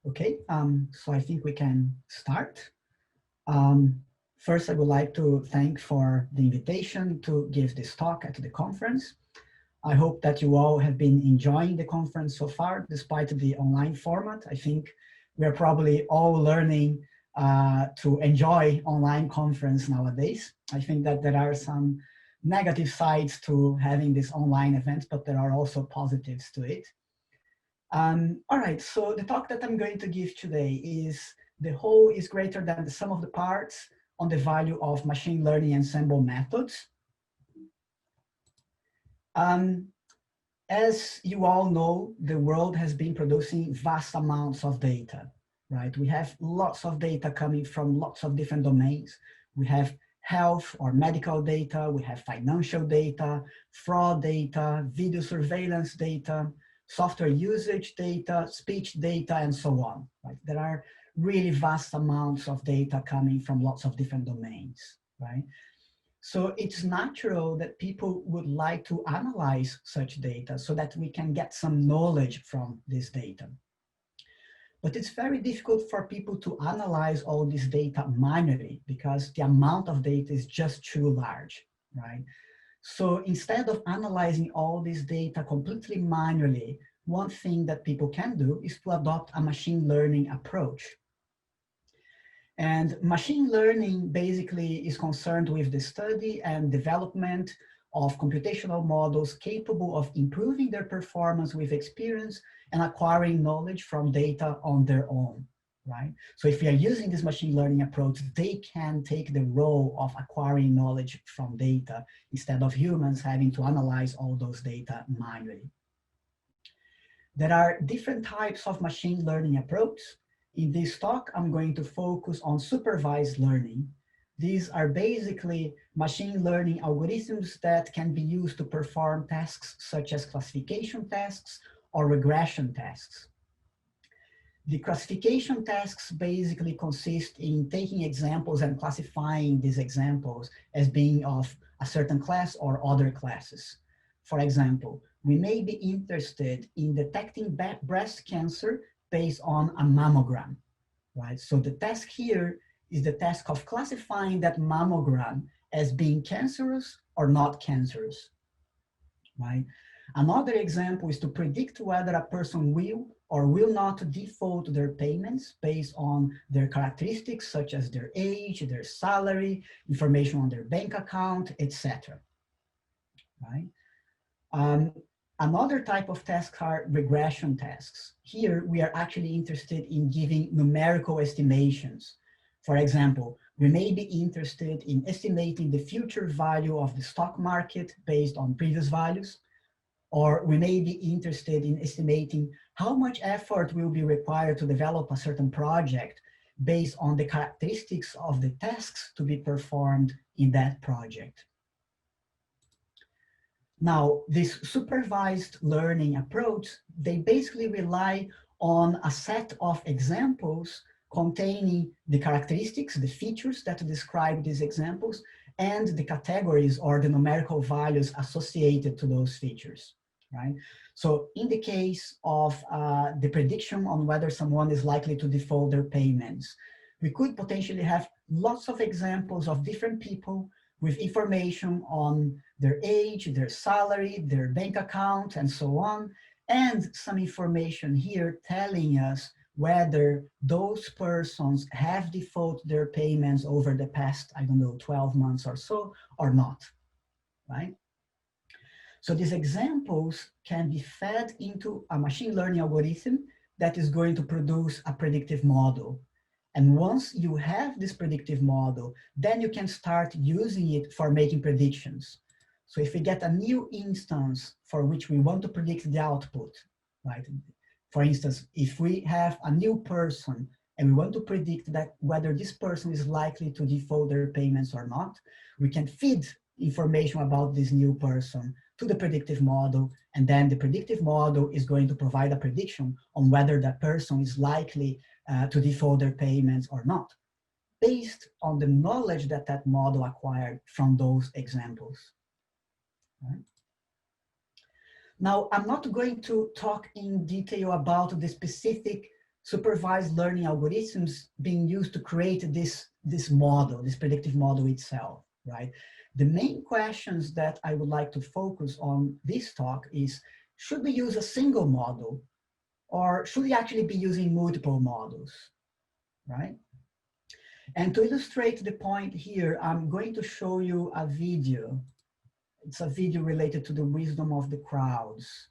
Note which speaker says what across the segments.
Speaker 1: Okay, so I think we can start. Um, First, I would like to thank for the invitation to give this talk at the conference. I hope that you all have been enjoying the conference so far, despite the online format. I think we are probably all learning to enjoy online conference nowadays. I think that there are some negative sides to having this online event, but there are also positives to it. All right, so the talk that I'm going to give today is the whole is greater than the sum of the parts on the value of machine learning ensemble methods. As you all know, the world has been producing vast amounts of data, right? We have lots of data coming from lots of different domains. We have health or medical data, we have financial data, fraud data, video surveillance data, software usage data, speech data, and so on. Right? There are really vast amounts of data coming from lots of different domains, right? So it's natural that people would like to analyze such data so that we can get some knowledge from this data. But it's very difficult for people to analyze all this data manually because the amount of data is just too large, right? So instead of analyzing all this data completely manually, one thing that people can do is to adopt a machine learning approach. And machine learning basically is concerned with the study and development of computational models capable of improving their performance with experience and acquiring knowledge from data on their own, right? So if we are using this machine learning approach, they can take the role of acquiring knowledge from data instead of humans having to analyze all those data manually. There are different types of machine learning approaches. In this talk, I'm going to focus on supervised learning. These are basically machine learning algorithms that can be used to perform tasks such as classification tasks or regression tasks. The classification tasks basically consist in taking examples and classifying these examples as being of a certain class or other classes. For example, we may be interested in detecting breast cancer based on a mammogram, right? So the task here is the task of classifying that mammogram as being cancerous or not cancerous, right? Another example is to predict whether a person will or will not default their payments based on their characteristics such as their age, their salary, information on their bank account, etc. Right? Another type of tasks are regression tasks. Here, we are actually interested in giving numerical estimations. For example, we may be interested in estimating the future value of the stock market based on previous values, or we may be interested in estimating how much effort will be required to develop a certain project based on the characteristics of the tasks to be performed in that project. Now, this supervised learning approach, they basically rely on a set of examples containing the characteristics, the features that describe these examples, and the categories or the numerical values associated to those features, right? So in the case of the prediction on whether someone is likely to default their payments, we could potentially have lots of examples of different people with information on their age, their salary, their bank account, and so on, and some information here telling us whether those persons have defaulted their payments over the past, I don't know, 12 months or so, or not, right? So these examples can be fed into a machine learning algorithm that is going to produce a predictive model. And once you have this predictive model, then you can start using it for making predictions. So if we get a new instance for which we want to predict the output, right? For instance, if we have a new person and we want to predict that whether this person is likely to default their payments or not, we can feed information about this new person to the predictive model, and then the predictive model is going to provide a prediction on whether that person is likely to default their payments or not, based on the knowledge that that model acquired from those examples. Right? Now, I'm not going to talk in detail about the specific supervised learning algorithms being used to create this model, this predictive model itself, right? The main questions that I would like to focus on this talk is, should we use a single model, or should we actually be using multiple models, right? And to illustrate the point here, I'm going to show you a video. It's a video related to the wisdom of the crowds.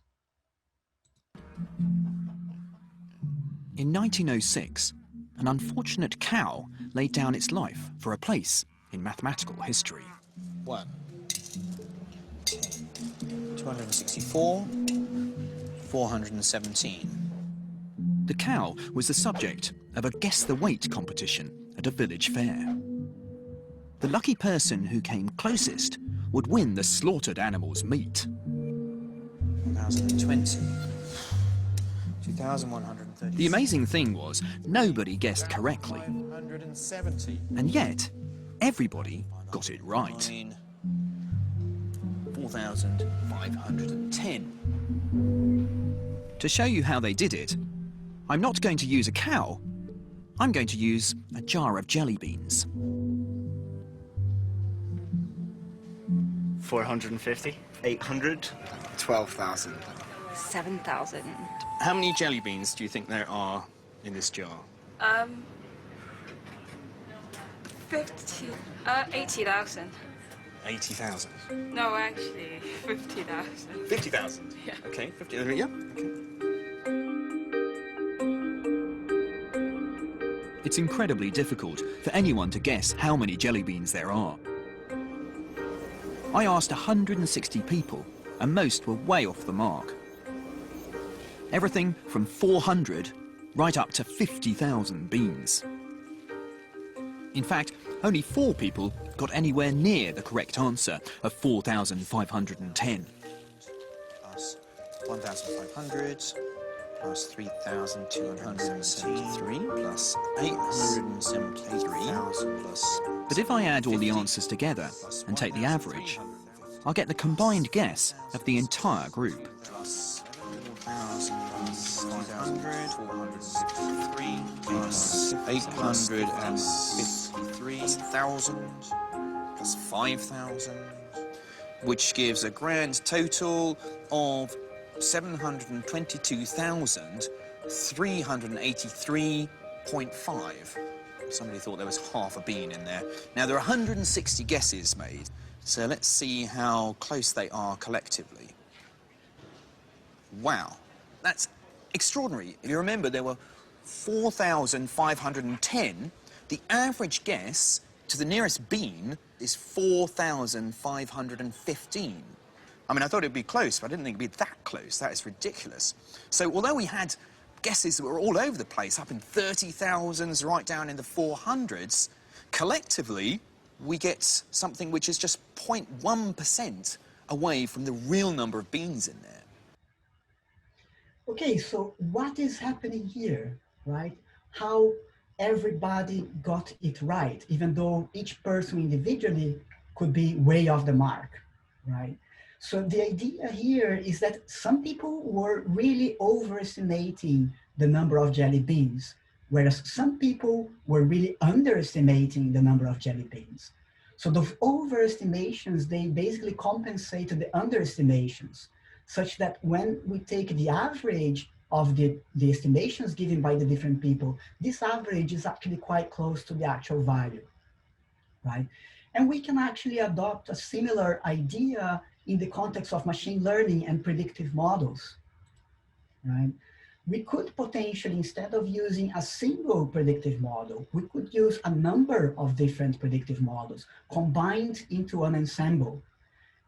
Speaker 2: In 1906, an unfortunate cow laid down its life for a place in mathematical history.
Speaker 3: 1, 264, 417.
Speaker 2: The cow was the subject of a guess the weight competition at a village fair. The lucky person who came closest would win the slaughtered animal's meat.
Speaker 3: 1020. 2130.
Speaker 2: The amazing thing was, nobody guessed correctly.
Speaker 3: 170.
Speaker 2: And yet, everybody got it right.
Speaker 3: 4510.
Speaker 2: To show you how they did it, I'm not going to use a cow, I'm going to use a jar of jelly beans.
Speaker 4: 450.
Speaker 5: 800. 12,000.
Speaker 6: 7,000.
Speaker 4: How many jelly beans do you think there are in this jar?
Speaker 6: 80,000.
Speaker 4: 80,000.
Speaker 6: No, actually, 50,000.
Speaker 4: 50,000?
Speaker 6: Yeah.
Speaker 4: Okay, 50, yeah. Okay.
Speaker 2: It's incredibly difficult for anyone to guess how many jelly beans there are. I asked 160 people, and most were way off the mark. Everything from 400 right up to 50,000 beans. In fact, only 4 people got anywhere near the correct answer of 4,510.
Speaker 3: Plus 1,500. Plus 3,273. Plus 873,000. Plus.
Speaker 2: But if I add all the answers together and take the average, I'll get the combined guess of the entire group.
Speaker 3: Plus 4,500. 463. Plus 853,000. Plus 5,000. Which gives a grand total of 722,383.5. Somebody thought there was half a bean in there. Now, there are 160 guesses made, so let's see how close they are collectively. Wow, that's extraordinary. If you remember, there were 4,510. The average guess to the nearest bean is 4,515. I mean, I thought it'd be close, but I didn't think it'd be that close. That is ridiculous. So although we had guesses that were all over the place, up in 30,000s, right down in the 400s, collectively, we get something which is just 0.1% away from the real number of beans in there.
Speaker 1: Okay, so what is happening here, right? How everybody got it right, even though each person individually could be way off the mark, right? So the idea here is that some people were really overestimating the number of jelly beans, whereas some people were really underestimating the number of jelly beans. So those overestimations, they basically compensated the underestimations, such that when we take the average of the estimations given by the different people, this average is actually quite close to the actual value, right? And we can actually adopt a similar idea in the context of machine learning and predictive models, right? We could potentially, instead of using a single predictive model, we could use a number of different predictive models combined into an ensemble.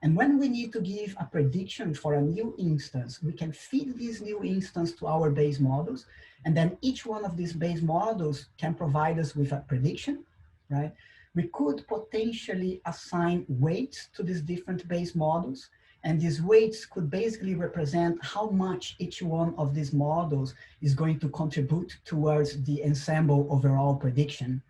Speaker 1: And when we need to give a prediction for a new instance, we can feed this new instance to our base models, and then each one of these base models can provide us with a prediction, right? We could potentially assign weights to these different base models, and these weights could basically represent how much each one of these models is going to contribute towards the ensemble overall prediction.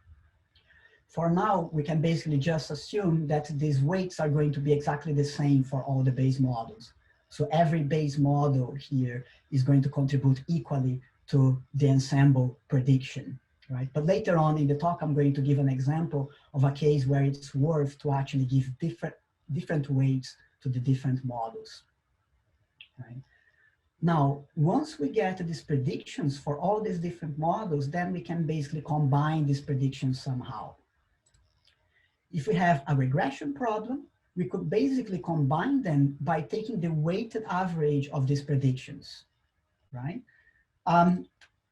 Speaker 1: For now, we can basically just assume that these weights are going to be exactly the same for all the base models. So every base model here is going to contribute equally to the ensemble prediction, right? But later on in the talk, I'm going to give an example of a case where it's worth to actually give different weights to the different models, right? Now, once we get these predictions for all these different models, then we can basically combine these predictions somehow. If we have a regression problem, we could basically combine them by taking the weighted average of these predictions, right?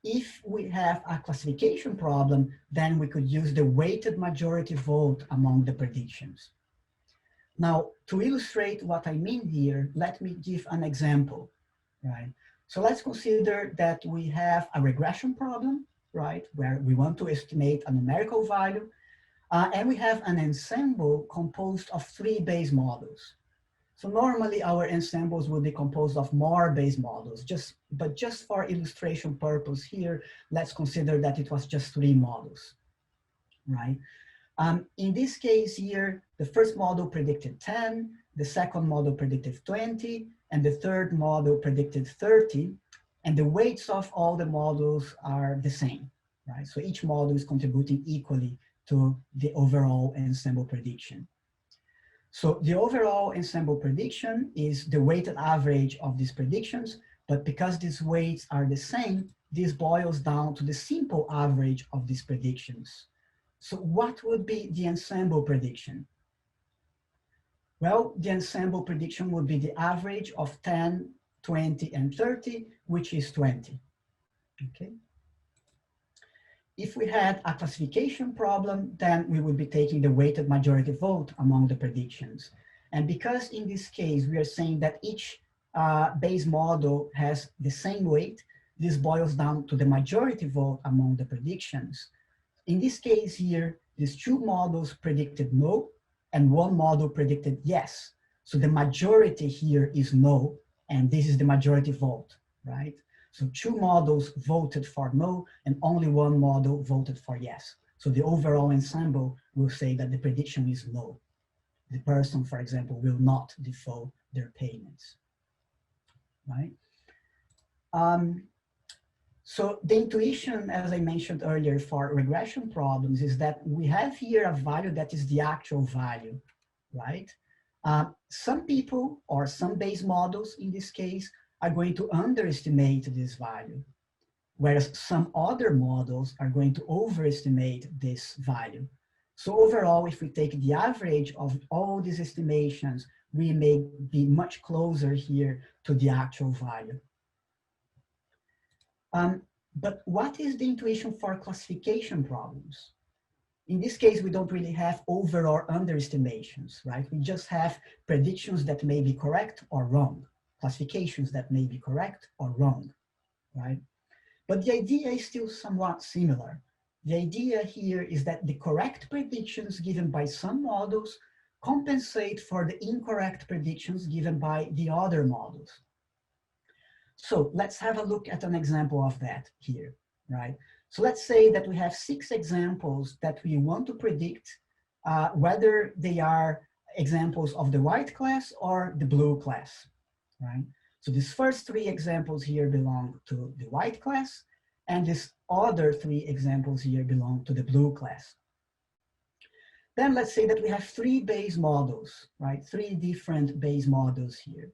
Speaker 1: If we have a classification problem, then we could use the weighted majority vote among the predictions. Now, to illustrate what I mean here, let me give an example, right? So let's consider that we have a regression problem, right, where we want to estimate a numerical value, and we have an ensemble composed of 3 base models. So normally our ensembles will be composed of more base models, but just for illustration purpose here, let's consider that it was just 3 models, right? In this case here, the first model predicted 10, the second model predicted 20, and the third model predicted 30, and the weights of all the models are the same, right? So each model is contributing equally to the overall ensemble prediction. So the overall ensemble prediction is the weighted average of these predictions, but because these weights are the same, this boils down to the simple average of these predictions. So what would be the ensemble prediction? Well, the ensemble prediction would be the average of 10, 20, and 30, which is 20, okay? If we had a classification problem, then we would be taking the weighted majority vote among the predictions. And because in this case, we are saying that each base model has the same weight, this boils down to the majority vote among the predictions. In this case here, these 2 models predicted no, and 1 model predicted yes. So the majority here is no, and this is the majority vote, right? So 2 models voted for no, and only 1 model voted for yes. So the overall ensemble will say that the prediction is no. The person, for example, will not default their payments, right? So the intuition, as I mentioned earlier, for regression problems is that we have here a value that is the actual value, right? Some people, or some base models in this case, are going to underestimate this value, whereas some other models are going to overestimate this value. So overall, if we take the average of all these estimations, we may be much closer here to the actual value. But what is the intuition for classification problems? In this case, we don't really have over or underestimations, right? We just have predictions that may be correct or wrong, classifications that may be correct or wrong, right? But the idea is still somewhat similar. The idea here is that the correct predictions given by some models compensate for the incorrect predictions given by the other models. So let's have a look at an example of that here, right? So let's say that we have 6 examples that we want to predict whether they are examples of the white class or the blue class, right? So these first 3 examples here belong to the white class, and these other 3 examples here belong to the blue class. Then let's say that we have 3 base models, right? 3 different base models here.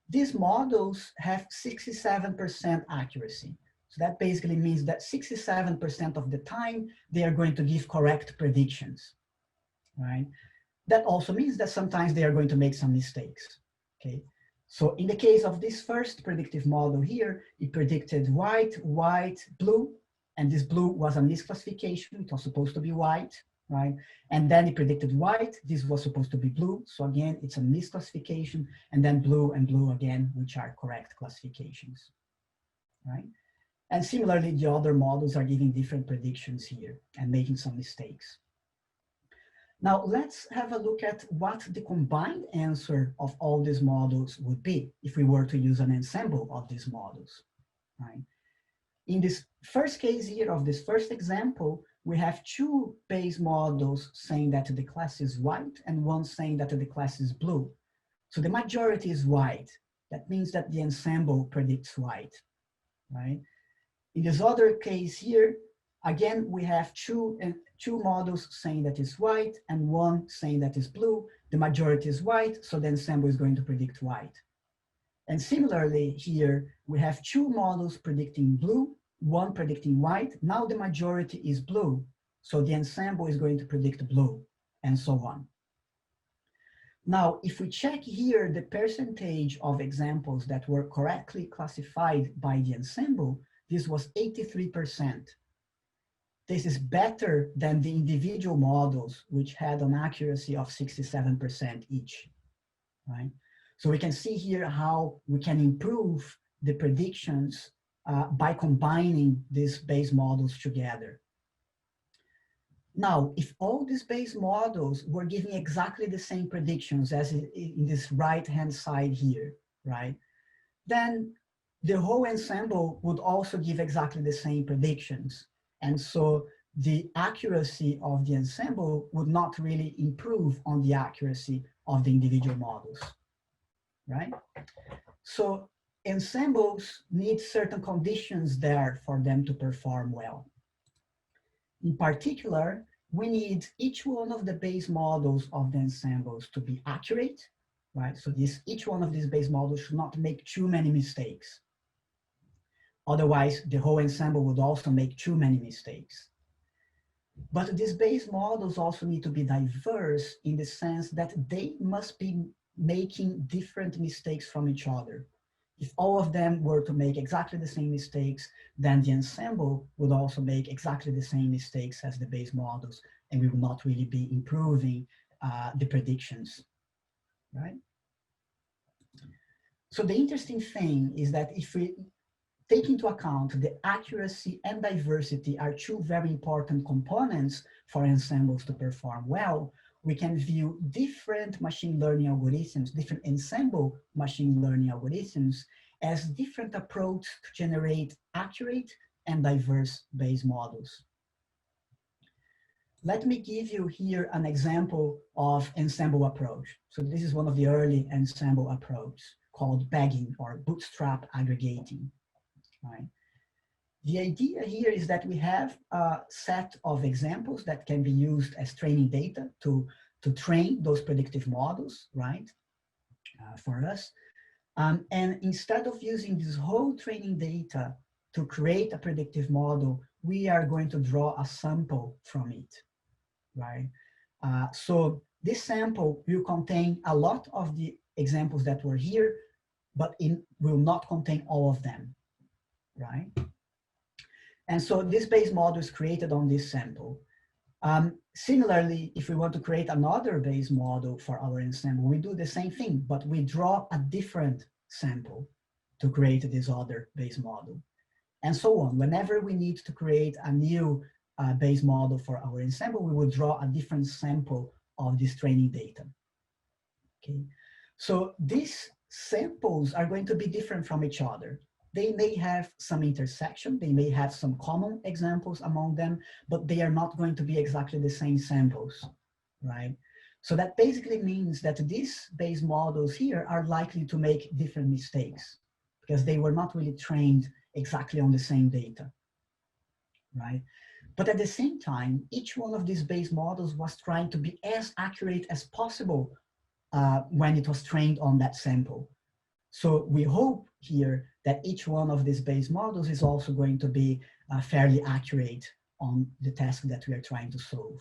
Speaker 1: These models have 67% accuracy. So that basically means that 67% of the time, they are going to give correct predictions, right? That also means that sometimes they are going to make some mistakes, okay? So in the case of this first predictive model here, it predicted white, white, blue, and this blue was a misclassification. It was supposed to be white, right? And then it predicted white. This was supposed to be blue. So again, it's a misclassification, and then blue and blue again, which are correct classifications, right? And similarly, the other models are giving different predictions here and making some mistakes. Now let's have a look at what the combined answer of all these models would be if we were to use an ensemble of these models, right? In this first case here of this first example, we have 2 base models saying that the class is white and 1 saying that the class is blue. So the majority is white. That means that the ensemble predicts white, right? In this other case here, again, we have two models saying that is white and one saying that is blue. The majority is white, so the ensemble is going to predict white. And similarly here, we have two models predicting blue, one predicting white. Now the majority is blue, so the ensemble is going to predict blue, and so on. Now, if we check here the percentage of examples that were correctly classified by the ensemble, this was 83%. This is better than the individual models, which had an accuracy of 67% each, right? So we can see here how we can improve the predictions by combining these base models together. Now, if all these base models were giving exactly the same predictions as in this right-hand side here, right? Then the whole ensemble would also give exactly the same predictions. And so the accuracy of the ensemble would not really improve on the accuracy of the individual models, right? So ensembles need certain conditions there for them to perform well. In particular, we need each one of the base models of the ensembles to be accurate, right? So each one of these base models should not make too many mistakes. Otherwise, the whole ensemble would also make too many mistakes. But these base models also need to be diverse in the sense that they must be making different mistakes from each other. If all of them were to make exactly the same mistakes, then the ensemble would also make exactly the same mistakes as the base models, and we would not really be improving the predictions, right? So the interesting thing is that if we take into account the accuracy and diversity are two very important components for ensembles to perform well, we can view different machine learning algorithms, different ensemble machine learning algorithms as different approaches to generate accurate and diverse base models. Let me give you here an example of ensemble approach. So this is one of the early ensemble approaches called bagging or bootstrap aggregating, right? The idea here is that we have a set of examples that can be used as training data to train those predictive models, right, for us. And instead of using this whole training data to create a predictive model, we are going to draw a sample from it, right? So this sample will contain a lot of the examples that were here, but it will not contain all of them, right? And so this base model is created on this sample. Similarly, if we want to create another base model for our ensemble, we do the same thing, but we draw a different sample to create this other base model. And so on. Whenever we need to create a new base model for our ensemble, we will draw a different sample of this training data. Okay, so these samples are going to be different from each other. They may have some intersection, they may have some common examples among them, but they are not going to be exactly the same samples, right? So that basically means that these base models here are likely to make different mistakes because they were not really trained exactly on the same data, right? But at the same time, each one of these base models was trying to be as accurate as possible when it was trained on that sample. So we hope here that each one of these base models is also going to be fairly accurate on the task that we are trying to solve.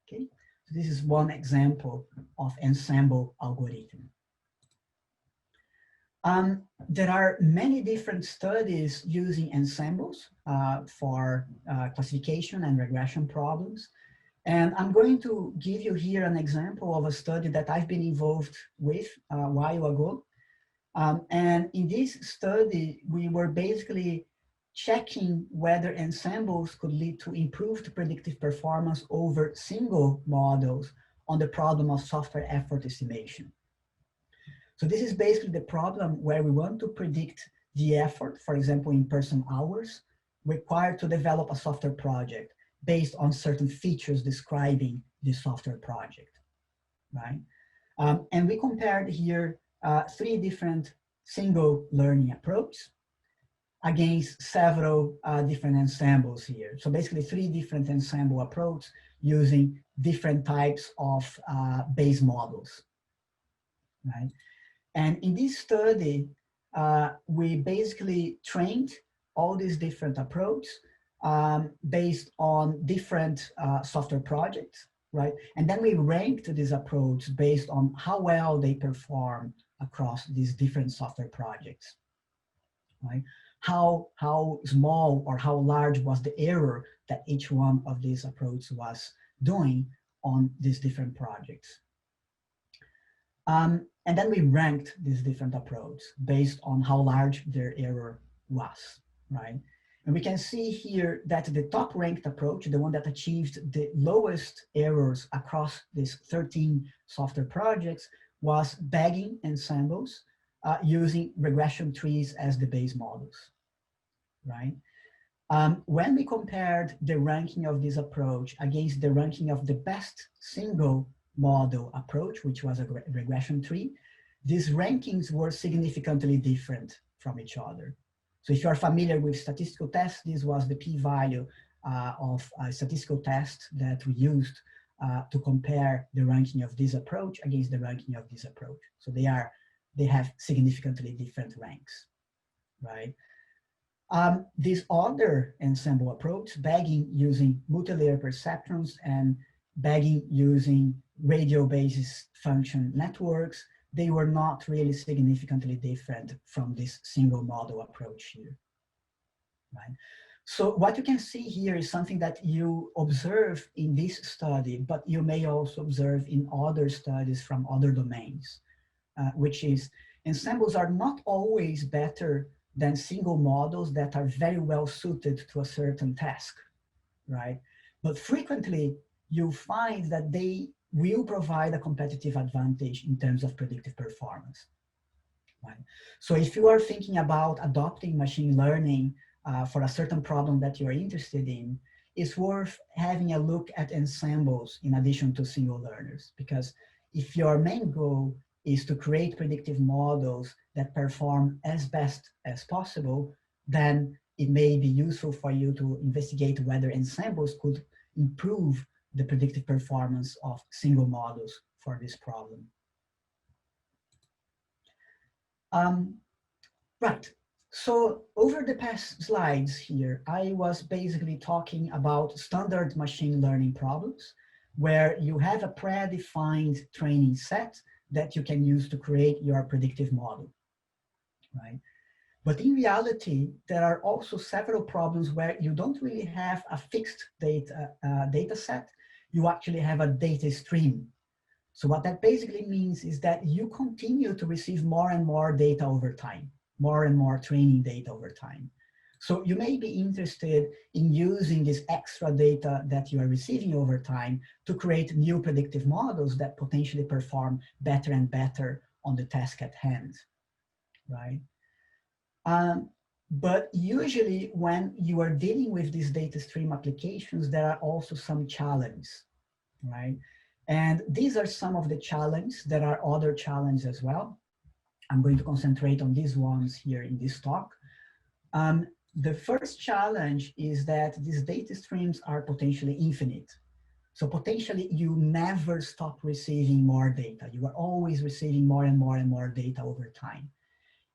Speaker 1: Okay, so this is one example of ensemble algorithm. There are many different studies using ensembles for classification and regression problems. And I'm going to give you here an example of a study that I've been involved with a while ago. And in this study, we were basically checking whether ensembles could lead to improved predictive performance over single models on the problem of software effort estimation. So this is basically the problem where we want to predict the effort, for example, in person hours, required to develop a software project based on certain features describing the software project, right? And we compared here 3 different single learning approaches. against several different ensembles here. So basically 3 different ensemble approaches using different types of base models, right? And in this study, we basically trained all these different approaches based on different software projects, right? And then we ranked this approach based on how well they perform across these different software projects, right? How small or how large was the error that each one of these approaches was doing on these different projects. And then we ranked these different approaches based on how large their error was, right? And we can see here that the top ranked approach, the one that achieved the lowest errors across these 13 software projects, was bagging ensembles using regression trees as the base models, right? When we compared the ranking of this approach against the ranking of the best single model approach, which was a regression tree, these rankings were significantly different from each other. So if you're familiar with statistical tests, this was the p-value of a statistical test that we used to compare the ranking of this approach against the ranking of this approach. So they have significantly different ranks, right? This other ensemble approach, bagging using multi-layer perceptrons and bagging using radial basis function networks, they were not really significantly different from this single model approach here, right? So what you can see here is something that you observe in this study, but you may also observe in other studies from other domains, which is ensembles are not always better than single models that are very well suited to a certain task, right? But frequently you'll find that they will provide a competitive advantage in terms of predictive performance, right? So if you are thinking about adopting machine learning for a certain problem that you're interested in, it's worth having a look at ensembles in addition to single learners, because if your main goal is to create predictive models that perform as best as possible, then it may be useful for you to investigate whether ensembles could improve the predictive performance of single models for this problem. Right, so over the past slides here, I was basically talking about standard machine learning problems where you have a predefined training set that you can use to create your predictive model, right? But in reality, there are also several problems where you don't really have a fixed data set. You actually have a data stream. So what that basically means is that you continue to receive more and more data over time, more and more training data over time. So you may be interested in using this extra data that you are receiving over time to create new predictive models that potentially perform better and better on the task at hand, right? But usually when you are dealing with these data stream applications, there are also some challenges, right? And these are some of the challenges. There are other challenges as well. I'm going to concentrate on these ones here in this talk. The first challenge is that these data streams are potentially infinite. So potentially you never stop receiving more data. You are always receiving more and more and more data over time.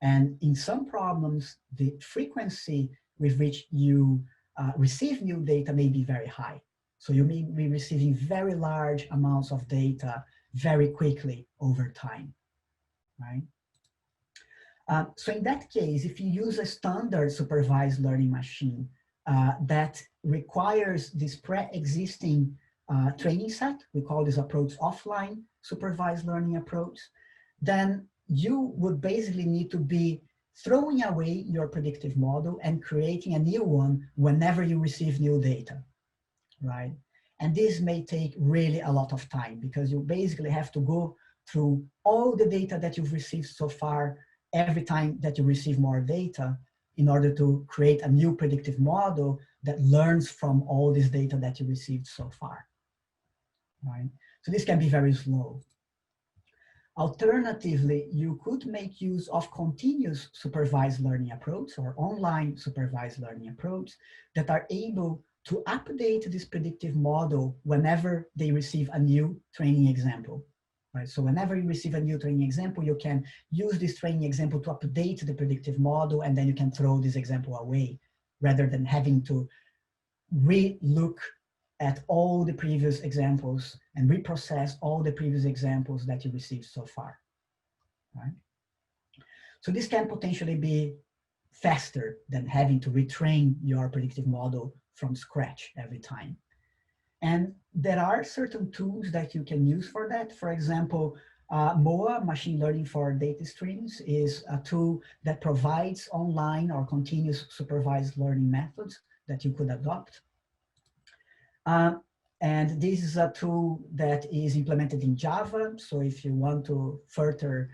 Speaker 1: And in some problems, the frequency with which you receive new data may be very high. So you may be receiving very large amounts of data very quickly over time, right? So in that case, if you use a standard supervised learning machine that requires this pre-existing training set, we call this approach offline supervised learning approach, then you would basically need to be throwing away your predictive model and creating a new one whenever you receive new data, right? And this may take really a lot of time because you basically have to go through all the data that you've received so far every time that you receive more data in order to create a new predictive model that learns from all this data that you received so far, right? So this can be very slow. Alternatively, you could make use of continuous supervised learning approach or online supervised learning approach that are able to update this predictive model whenever they receive a new training example. Right? So whenever you receive a new training example, you can use this training example to update the predictive model, and then you can throw this example away rather than having to re-look at all the previous examples and reprocess all the previous examples that you received so far, right? So this can potentially be faster than having to retrain your predictive model from scratch every time. And there are certain tools that you can use for that. For example, MOA, Machine Learning for Data Streams, is a tool that provides online or continuous supervised learning methods that you could adopt. And this is a tool that is implemented in Java. So if you want to further,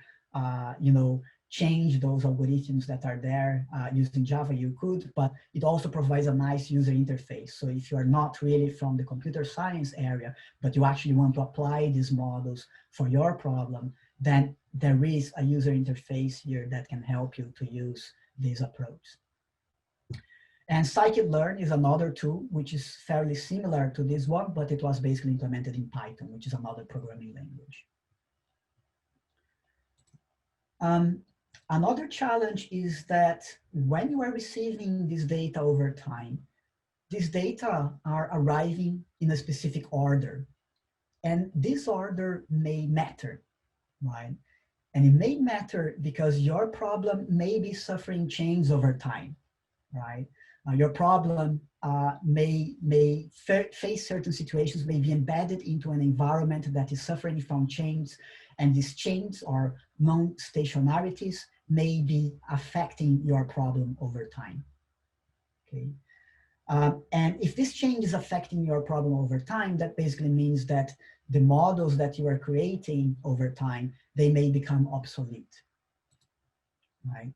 Speaker 1: change those algorithms that are there using Java, you could, but it also provides a nice user interface. So if you are not really from the computer science area, but you actually want to apply these models for your problem, then there is a user interface here that can help you to use this approach. And scikit-learn is another tool, which is fairly similar to this one, but it was basically implemented in Python, which is another programming language. Another challenge is that when you are receiving this data over time, these data are arriving in a specific order. And this order may matter, right? And it may matter because your problem may be suffering change over time, right? Your problem may face certain situations, may be embedded into an environment that is suffering from change, and these changes or non-stationarities may be affecting your problem over time, okay? And if this change is affecting your problem over time, that basically means that the models that you are creating over time, they may become obsolete, right?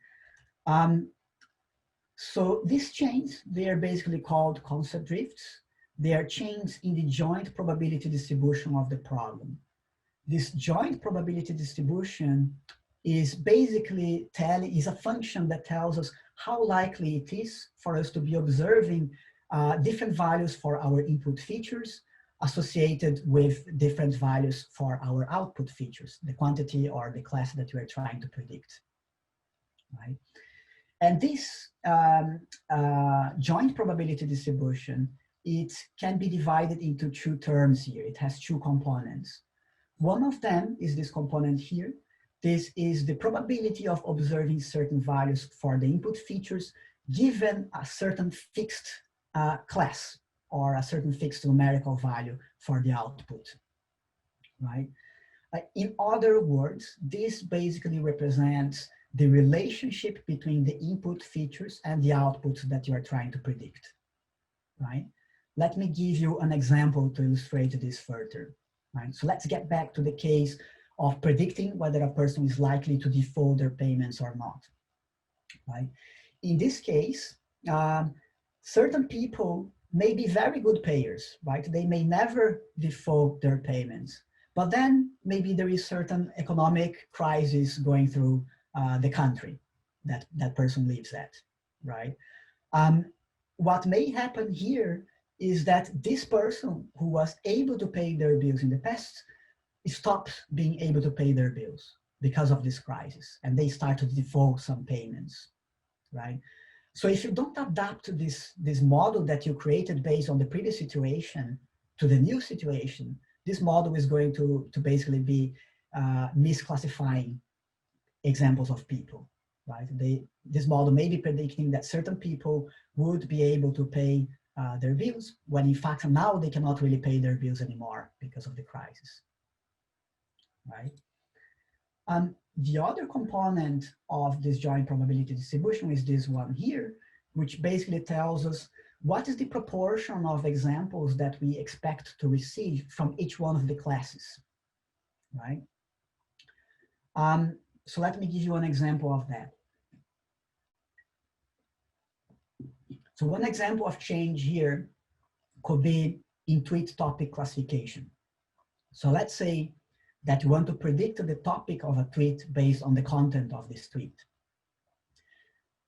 Speaker 1: So these chains, they are basically called concept drifts. They are chains in the joint probability distribution of the problem. This joint probability distribution is basically is a function that tells us how likely it is for us to be observing different values for our input features associated with different values for our output features, the quantity or the class that you are trying to predict, right? And this joint probability distribution, it can be divided into two terms here. It has two components. One of them is this component here. This is the probability of observing certain values for the input features given a certain fixed class or a certain fixed numerical value for the output, right? In other words, this basically represents the relationship between the input features and the outputs that you are trying to predict, right? Let me give you an example to illustrate this further, right? So let's get back to the case of predicting whether a person is likely to default their payments or not, right? In this case, certain people may be very good payers, right? They may never default their payments, but then maybe there is certain economic crisis going through the country that that person lives at, right? What may happen here is that this person who was able to pay their bills in the past stops being able to pay their bills because of this crisis, and they start to default some payments, right? So if you don't adapt this model that you created based on the previous situation to the new situation, this model is going to basically be misclassifying examples of people, right? This model may be predicting that certain people would be able to pay their bills, when in fact now they cannot really pay their bills anymore because of the crisis, right? The other component of this joint probability distribution is this one here, which basically tells us what is the proportion of examples that we expect to receive from each one of the classes, right? So let me give you an example of that. So one example of change here could be intuit topic classification. So let's say that want to predict the topic of a tweet based on the content of this tweet.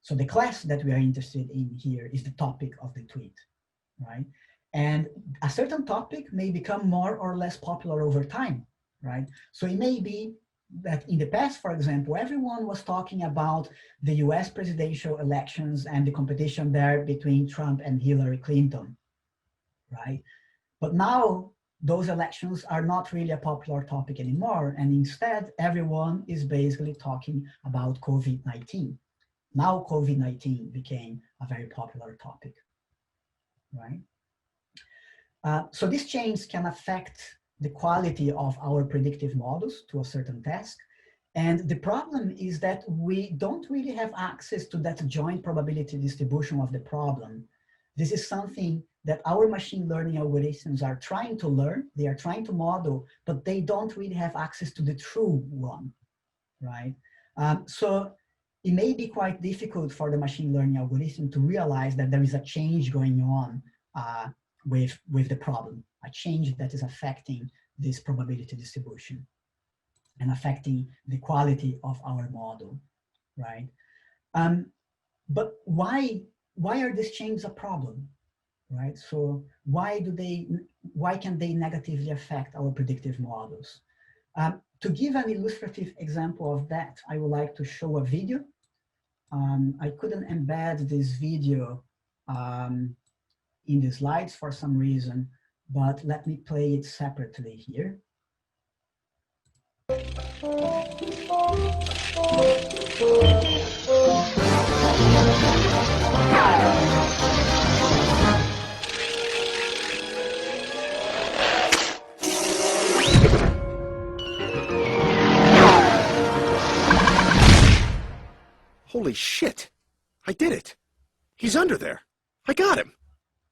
Speaker 1: So the class that we are interested in here is the topic of the tweet, right? And a certain topic may become more or less popular over time, right? So it may be that in the past, for example, everyone was talking about the US presidential elections and the competition there between Trump and Hillary Clinton, right? But now those elections are not really a popular topic anymore. And instead, everyone is basically talking about COVID-19. Now COVID-19 became a very popular topic, right? So this change can affect the quality of our predictive models to a certain task. And the problem is that we don't really have access to that joint probability distribution of the problem. This is something that our machine learning algorithms are trying to learn, they are trying to model, but they don't really have access to the true one, right? So it may be quite difficult for the machine learning algorithm to realize that there is a change going on with the problem, a change that is affecting this probability distribution and affecting the quality of our model, right? But why are these changes a problem, right? So why can they negatively affect our predictive models? To give an illustrative example of that, I would like to show a video. I couldn't embed this video in the slides for some reason, but let me play it separately here.
Speaker 7: Holy shit! I did it! He's under there! I got him!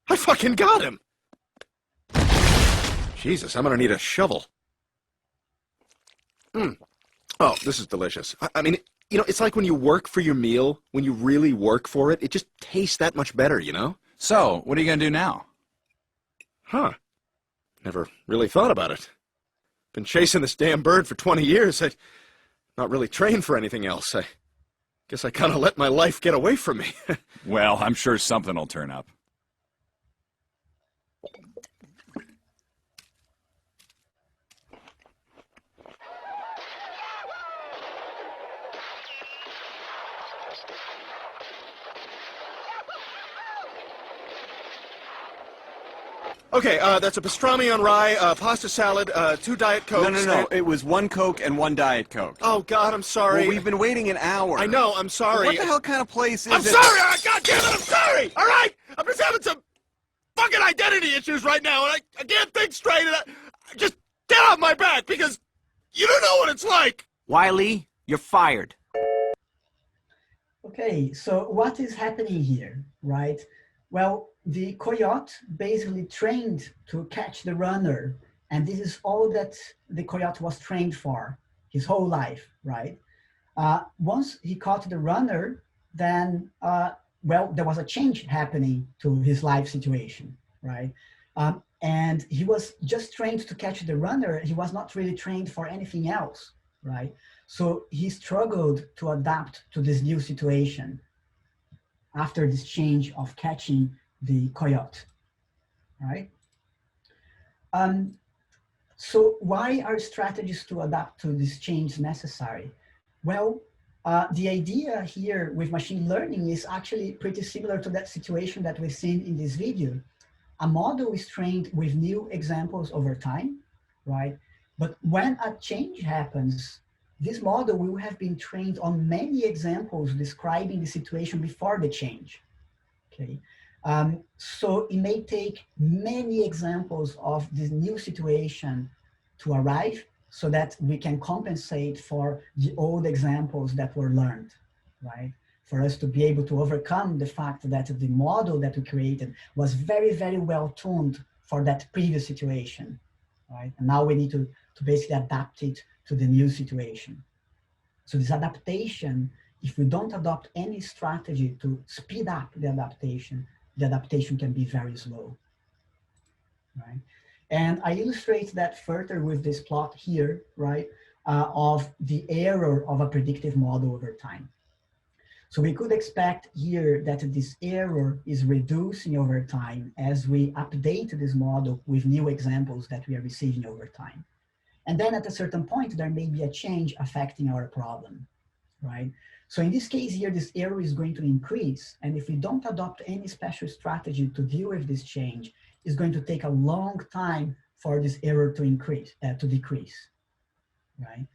Speaker 7: I fucking got him! Jesus, I'm gonna need a shovel. Oh, this is delicious. I mean, you know, it's like when you work for your meal, when you really work for it, it just tastes that much better, you know?
Speaker 8: So, what are you gonna do now?
Speaker 7: Huh. Never really thought about it. Been chasing this damn bird for 20 years. I'm not really trained for anything else. I guess I kind of let my life get away from me.
Speaker 8: Well, I'm sure something will turn up.
Speaker 7: Okay, that's a pastrami on rye, pasta salad, 2 Diet Cokes.
Speaker 9: No. It was 1 Coke and 1 Diet Coke.
Speaker 7: Oh, God, I'm sorry.
Speaker 9: Well, we've been waiting an hour.
Speaker 7: I know, I'm sorry.
Speaker 9: What the hell kind of place is
Speaker 7: I'm
Speaker 9: it?
Speaker 7: sorry! God damn it, I'm sorry! All right? I'm just having some fucking identity issues right now, and I can't think straight, and I just get off my back, because you don't know what it's like!
Speaker 2: Wiley, you're fired.
Speaker 1: Okay, so what is happening here, right? Well, the coyote basically trained to catch the runner, and this is all that the coyote was trained for his whole life, right? Once he caught the runner, then, well, there was a change happening to his life situation, right? And he was just trained to catch the runner. He was not really trained for anything else, right? So he struggled to adapt to this new situation after this change of catching the coyote, right? So why are strategies to adapt to this change necessary? Well, the idea here with machine learning is actually pretty similar to that situation that we've seen in this video. A model is trained with new examples over time, right? But when a change happens, this model will have been trained on many examples describing the situation before the change, okay? So it may take many examples of this new situation to arrive so that we can compensate for the old examples that were learned, right? For us to be able to overcome the fact that the model that we created was very, very well tuned for that previous situation, right? And now we need to basically adapt it to the new situation. So this adaptation, if we don't adopt any strategy to speed up the adaptation can be very slow, right? And I illustrate that further with this plot here, right, of the error of a predictive model over time. So we could expect here that this error is reducing over time as we update this model with new examples that we are receiving over time. And then at a certain point, there may be a change affecting our problem, right? So in this case here, this error is going to increase. And if we don't adopt any special strategy to deal with this change, it's going to take a long time for this error to decrease, right?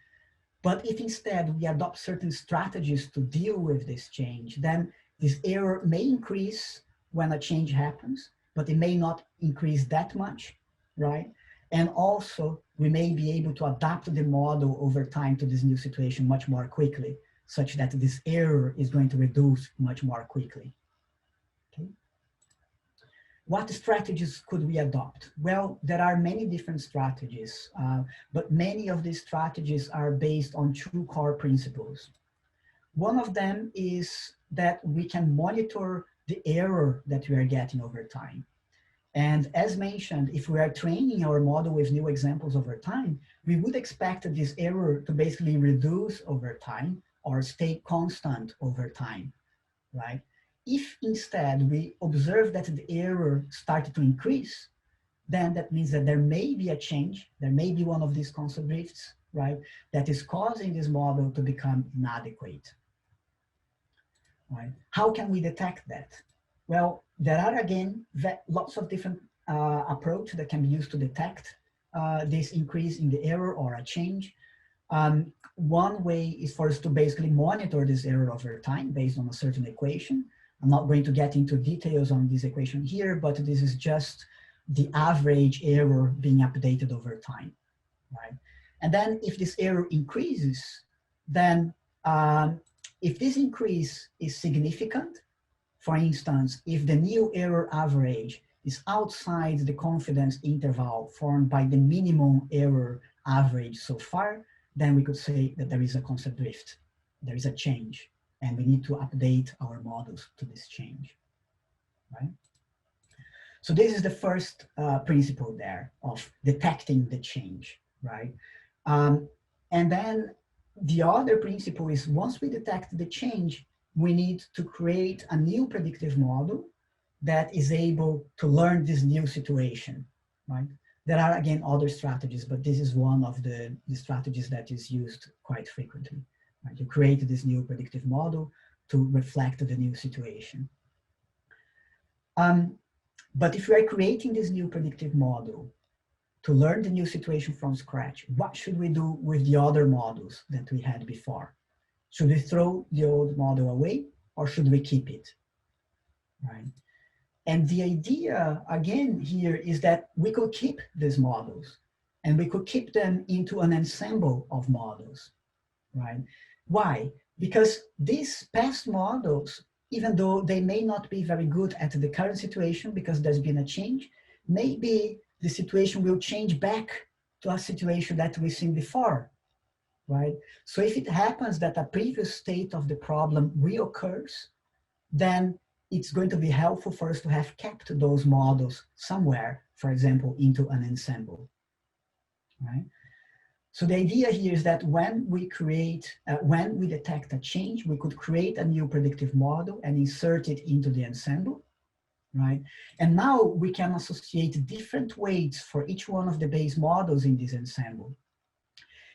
Speaker 1: But if instead we adopt certain strategies to deal with this change, then this error may increase when a change happens, but it may not increase that much, right? And also, we may be able to adapt the model over time to this new situation much more quickly, such that this error is going to reduce much more quickly. Okay. What strategies could we adopt? Well, there are many different strategies, but many of these strategies are based on two core principles. One of them is that we can monitor the error that we are getting over time. And as mentioned, if we are training our model with new examples over time, we would expect this error to basically reduce over time or stay constant over time, right? If instead we observe that the error started to increase, then that means that there may be a change, there may be one of these concept drifts, right, that is causing this model to become inadequate, right? How can we detect that? Well, there are, again, lots of different approaches that can be used to detect this increase in the error or a change. One way is for us to basically monitor this error over time based on a certain equation. I'm not going to get into details on this equation here, but this is just the average error being updated over time, right? And then if this error increases, then if this increase is significant, for instance, if the new error average is outside the confidence interval formed by the minimum error average so far, then we could say that there is a concept drift, there is a change, and we need to update our models to this change, right? So this is the first principle there of detecting the change, right? And then the other principle is once we detect the change, we need to create a new predictive model that is able to learn this new situation, right? There are, again, other strategies, but this is one of the strategies that is used quite frequently. Right? You create this new predictive model to reflect the new situation. But if we are creating this new predictive model to learn the new situation from scratch, what should we do with the other models that we had before? Should we throw the old model away or should we keep it, right? And the idea, again, here is that we could keep these models and we could keep them into an ensemble of models, right? Why? Because these past models, even though they may not be very good at the current situation because there's been a change, maybe the situation will change back to a situation that we've seen before, right? So if it happens that a previous state of the problem reoccurs, then it's going to be helpful for us to have kept those models somewhere, for example, into an ensemble, right? So the idea here is that when we detect a change, we could create a new predictive model and insert it into the ensemble, right? And now we can associate different weights for each one of the base models in this ensemble.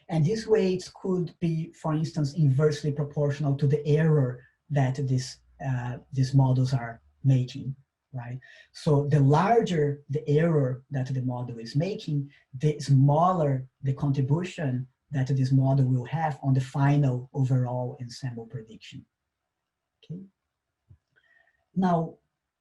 Speaker 1: And these weights could be, for instance, inversely proportional to the error that these models are making, right? So the larger the error that the model is making, the smaller the contribution that this model will have on the final overall ensemble prediction. Okay. Now,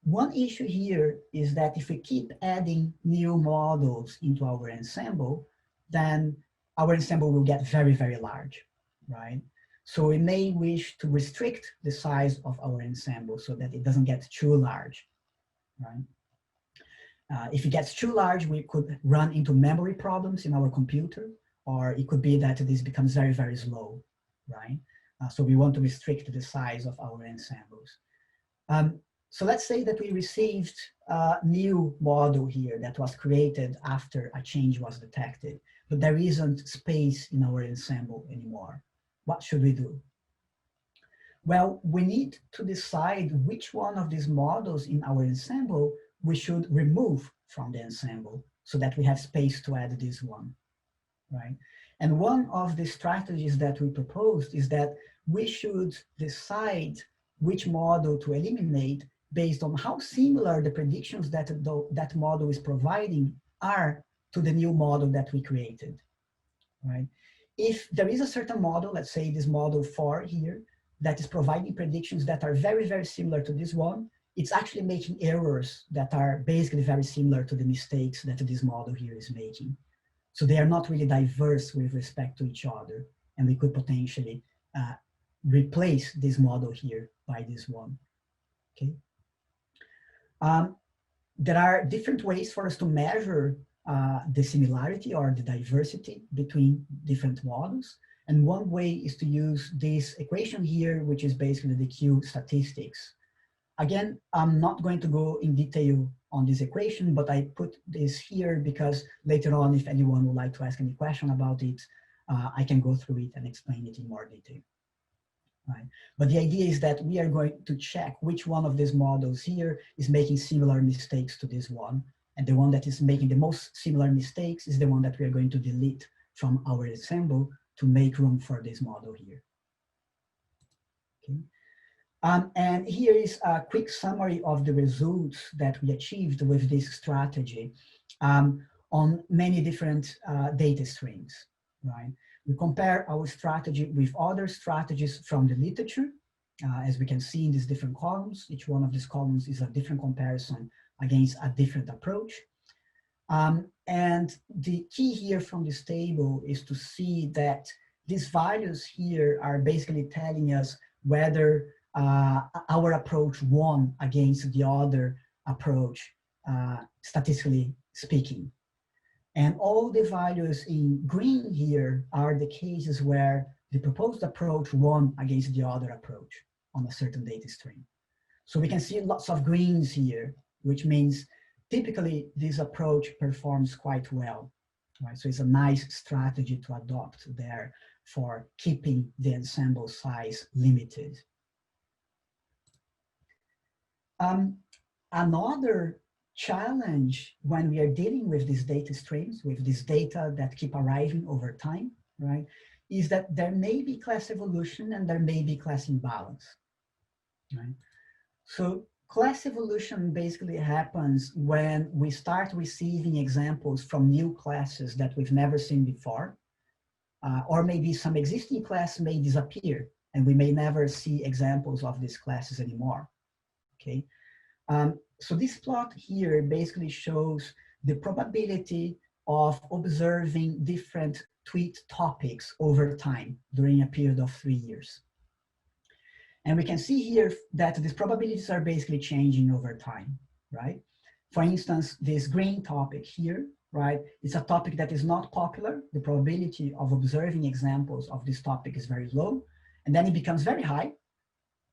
Speaker 1: one issue here is that if we keep adding new models into our ensemble, then our ensemble will get very, very large, right? So we may wish to restrict the size of our ensemble so that it doesn't get too large, right? If it gets too large, we could run into memory problems in our computer, or it could be that this becomes very, very slow, right? So we want to restrict the size of our ensembles. So let's say that we received a new model here that was created after a change was detected, but there isn't space in our ensemble anymore. What should we do? Well, we need to decide which one of these models in our ensemble we should remove from the ensemble so that we have space to add this one, right? And one of the strategies that we proposed is that we should decide which model to eliminate based on how similar the predictions that that model is providing are to the new model that we created, right? If there is a certain model, let's say this model 4 here, that is providing predictions that are very, very similar to this one, it's actually making errors that are basically very similar to the mistakes that this model here is making. So they are not really diverse with respect to each other, and we could potentially replace this model here by this one, okay? There are different ways for us to measure the similarity or the diversity between different models. And one way is to use this equation here, which is basically the Q statistics. Again, I'm not going to go in detail on this equation, but I put this here because later on, if anyone would like to ask any question about it, I can go through it and explain it in more detail. Right. But the idea is that we are going to check which one of these models here is making similar mistakes to this one. And the one that is making the most similar mistakes is the one that we are going to delete from our ensemble to make room for this model here. Okay. And here is a quick summary of the results that we achieved with this strategy on many different data streams, right? We compare our strategy with other strategies from the literature. As we can see in these different columns, each one of these columns is a different comparison against a different approach. And the key here from this table is to see that these values here are basically telling us whether our approach won against the other approach, statistically speaking. And all the values in green here are the cases where the proposed approach won against the other approach on a certain data stream. So we can see lots of greens here, which means typically this approach performs quite well, right? So it's a nice strategy to adopt there for keeping the ensemble size limited. Another challenge when we are dealing with these data streams, with this data that keep arriving over time, right, is that there may be class evolution and there may be class imbalance, right? So class evolution basically happens when we start receiving examples from new classes that we've never seen before, or maybe some existing class may disappear and we may never see examples of these classes anymore, okay? So this plot here basically shows the probability of observing different tweet topics over time during a period of 3 years. And we can see here that these probabilities are basically changing over time, right? For instance, this green topic here, right? It's a topic that is not popular. The probability of observing examples of this topic is very low. And then it becomes very high.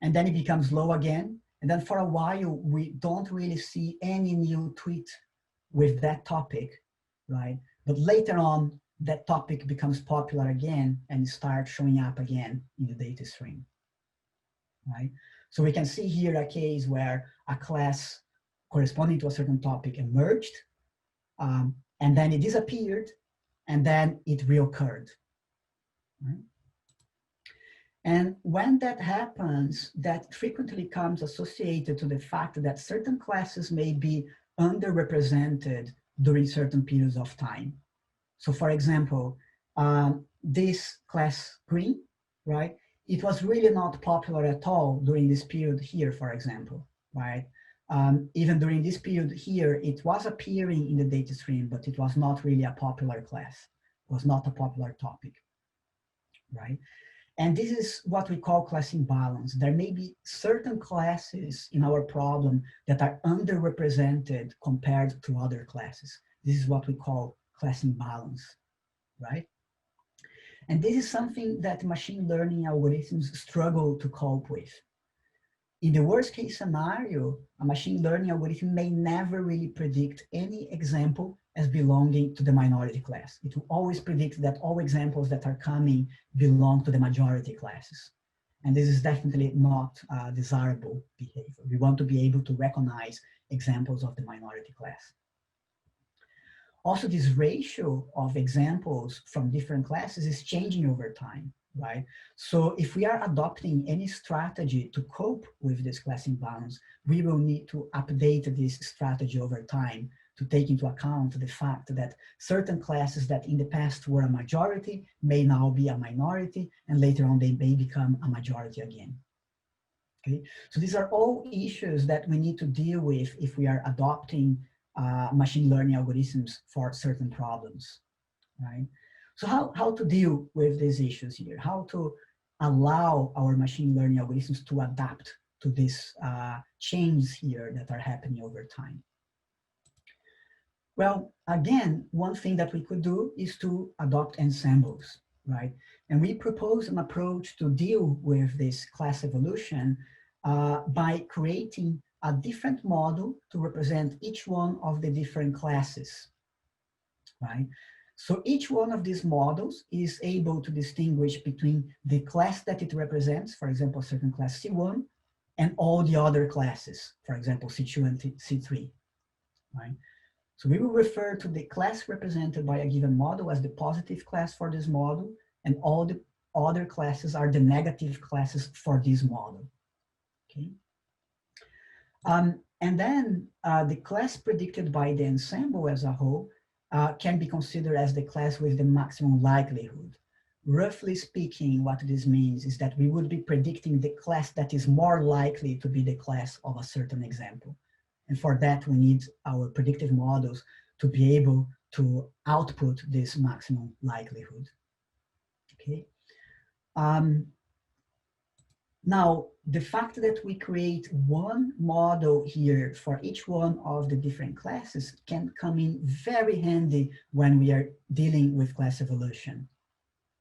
Speaker 1: And then it becomes low again. And then for a while, we don't really see any new tweet with that topic, right? But later on, that topic becomes popular again and starts showing up again in the data stream, right? So we can see here a case where a class corresponding to a certain topic emerged, and then it disappeared, and then it reoccurred, right? And when that happens, that frequently comes associated to the fact that certain classes may be underrepresented during certain periods of time. So for example, this class green, right? It was really not popular at all during this period here, for example, right? Even during this period here, it was appearing in the data stream, but it was not really a popular class. It was not a popular topic, right? And this is what we call class imbalance. There may be certain classes in our problem that are underrepresented compared to other classes. This is what we call class imbalance, right? And this is something that machine learning algorithms struggle to cope with. In the worst case scenario, a machine learning algorithm may never really predict any example as belonging to the minority class. It will always predict that all examples that are coming belong to the majority classes. And this is definitely not desirable behavior. We want to be able to recognize examples of the minority class. Also, this ratio of examples from different classes is changing over time, right? So if we are adopting any strategy to cope with this class imbalance, we will need to update this strategy over time to take into account the fact that certain classes that in the past were a majority may now be a minority, and later on they may become a majority again. Okay, so these are all issues that we need to deal with if we are adopting machine learning algorithms for certain problems, right? So how to deal with these issues here? How to allow our machine learning algorithms to adapt to these changes here that are happening over time? Well, again, one thing that we could do is to adopt ensembles, right? And we propose an approach to deal with this class evolution by creating a different model to represent each one of the different classes, right? So each one of these models is able to distinguish between the class that it represents, for example, a certain class C1, and all the other classes, for example, C2 and C3, right? So we will refer to the class represented by a given model as the positive class for this model, and all the other classes are the negative classes for this model, okay? And then the class predicted by the ensemble as a whole can be considered as the class with the maximum likelihood. Roughly speaking, what this means is that we would be predicting the class that is more likely to be the class of a certain example. And for that, we need our predictive models to be able to output this maximum likelihood, okay? Now, the fact that we create one model here for each one of the different classes can come in very handy when we are dealing with class evolution.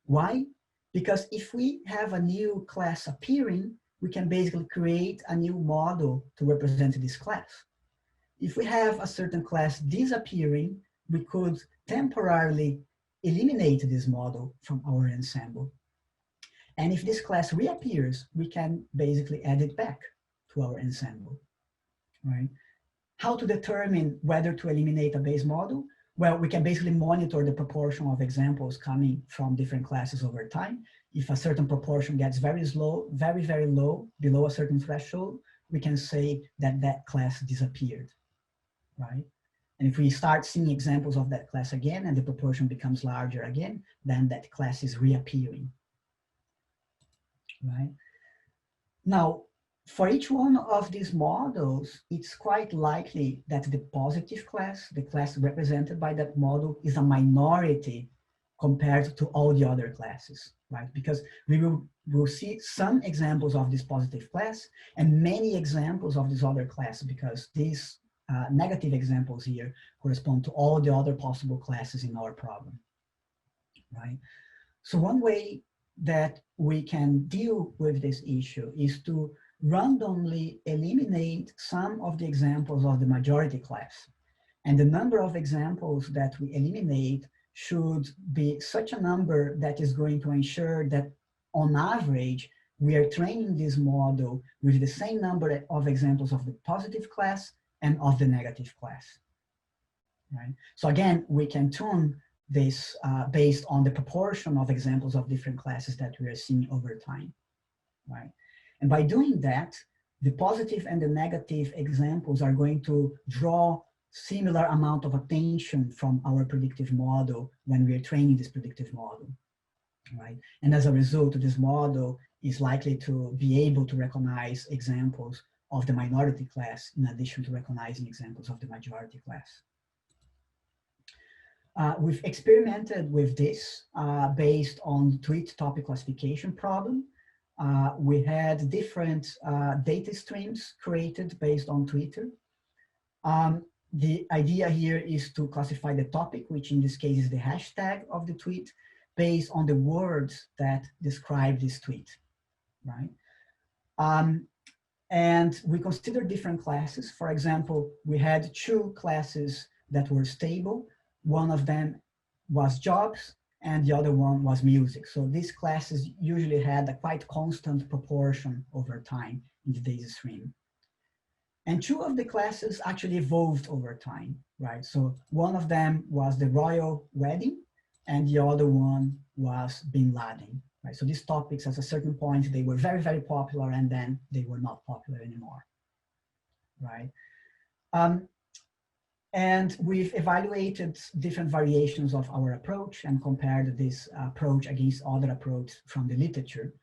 Speaker 1: Why? Because if we have a new class appearing, we can basically create a new model to represent this class. If we have a certain class disappearing, we could temporarily eliminate this model from our ensemble. And if this class reappears, we can basically add it back to our ensemble, right? How to determine whether to eliminate a base model? Well, we can basically monitor the proportion of examples coming from different classes over time. If a certain proportion gets very low, very low, below a certain threshold, we can say that that class disappeared, right? And if we start seeing examples of that class again and the proportion becomes larger again, then that class is reappearing, right? Now, for each one of these models, it's quite likely that the positive class, the class represented by that model, is a minority compared to all the other classes, right? Because we'll see some examples of this positive class and many examples of this other class, because these negative examples here correspond to all the other possible classes in our problem, right? So one way that we can deal with this issue is to randomly eliminate some of the examples of the majority class. And the number of examples that we eliminate should be such a number that is going to ensure that on average, we are training this model with the same number of examples of the positive class and of the negative class, right? So again, we can tune this based on the proportion of examples of different classes that we are seeing over time, right? And by doing that, the positive and the negative examples are going to draw similar amount of attention from our predictive model when we are training this predictive model, right? And as a result, this model is likely to be able to recognize examples of the minority class in addition to recognizing examples of the majority class. We've experimented with this based on the tweet topic classification problem. We had different data streams created based on Twitter. The idea here is to classify the topic, which in this case is the hashtag of the tweet, based on the words that describe this tweet, right? And we consider different classes. For example, we had two classes that were stable. One of them was jobs, and the other one was music. So these classes usually had a quite constant proportion over time in the data stream. And two of the classes actually evolved over time, right? So one of them was the royal wedding, and the other one was Bin Laden, right? So these topics, at a certain point, they were very, very popular, and then they were not popular anymore, right? And we've evaluated different variations of our approach and compared this approach against other approaches from the literature.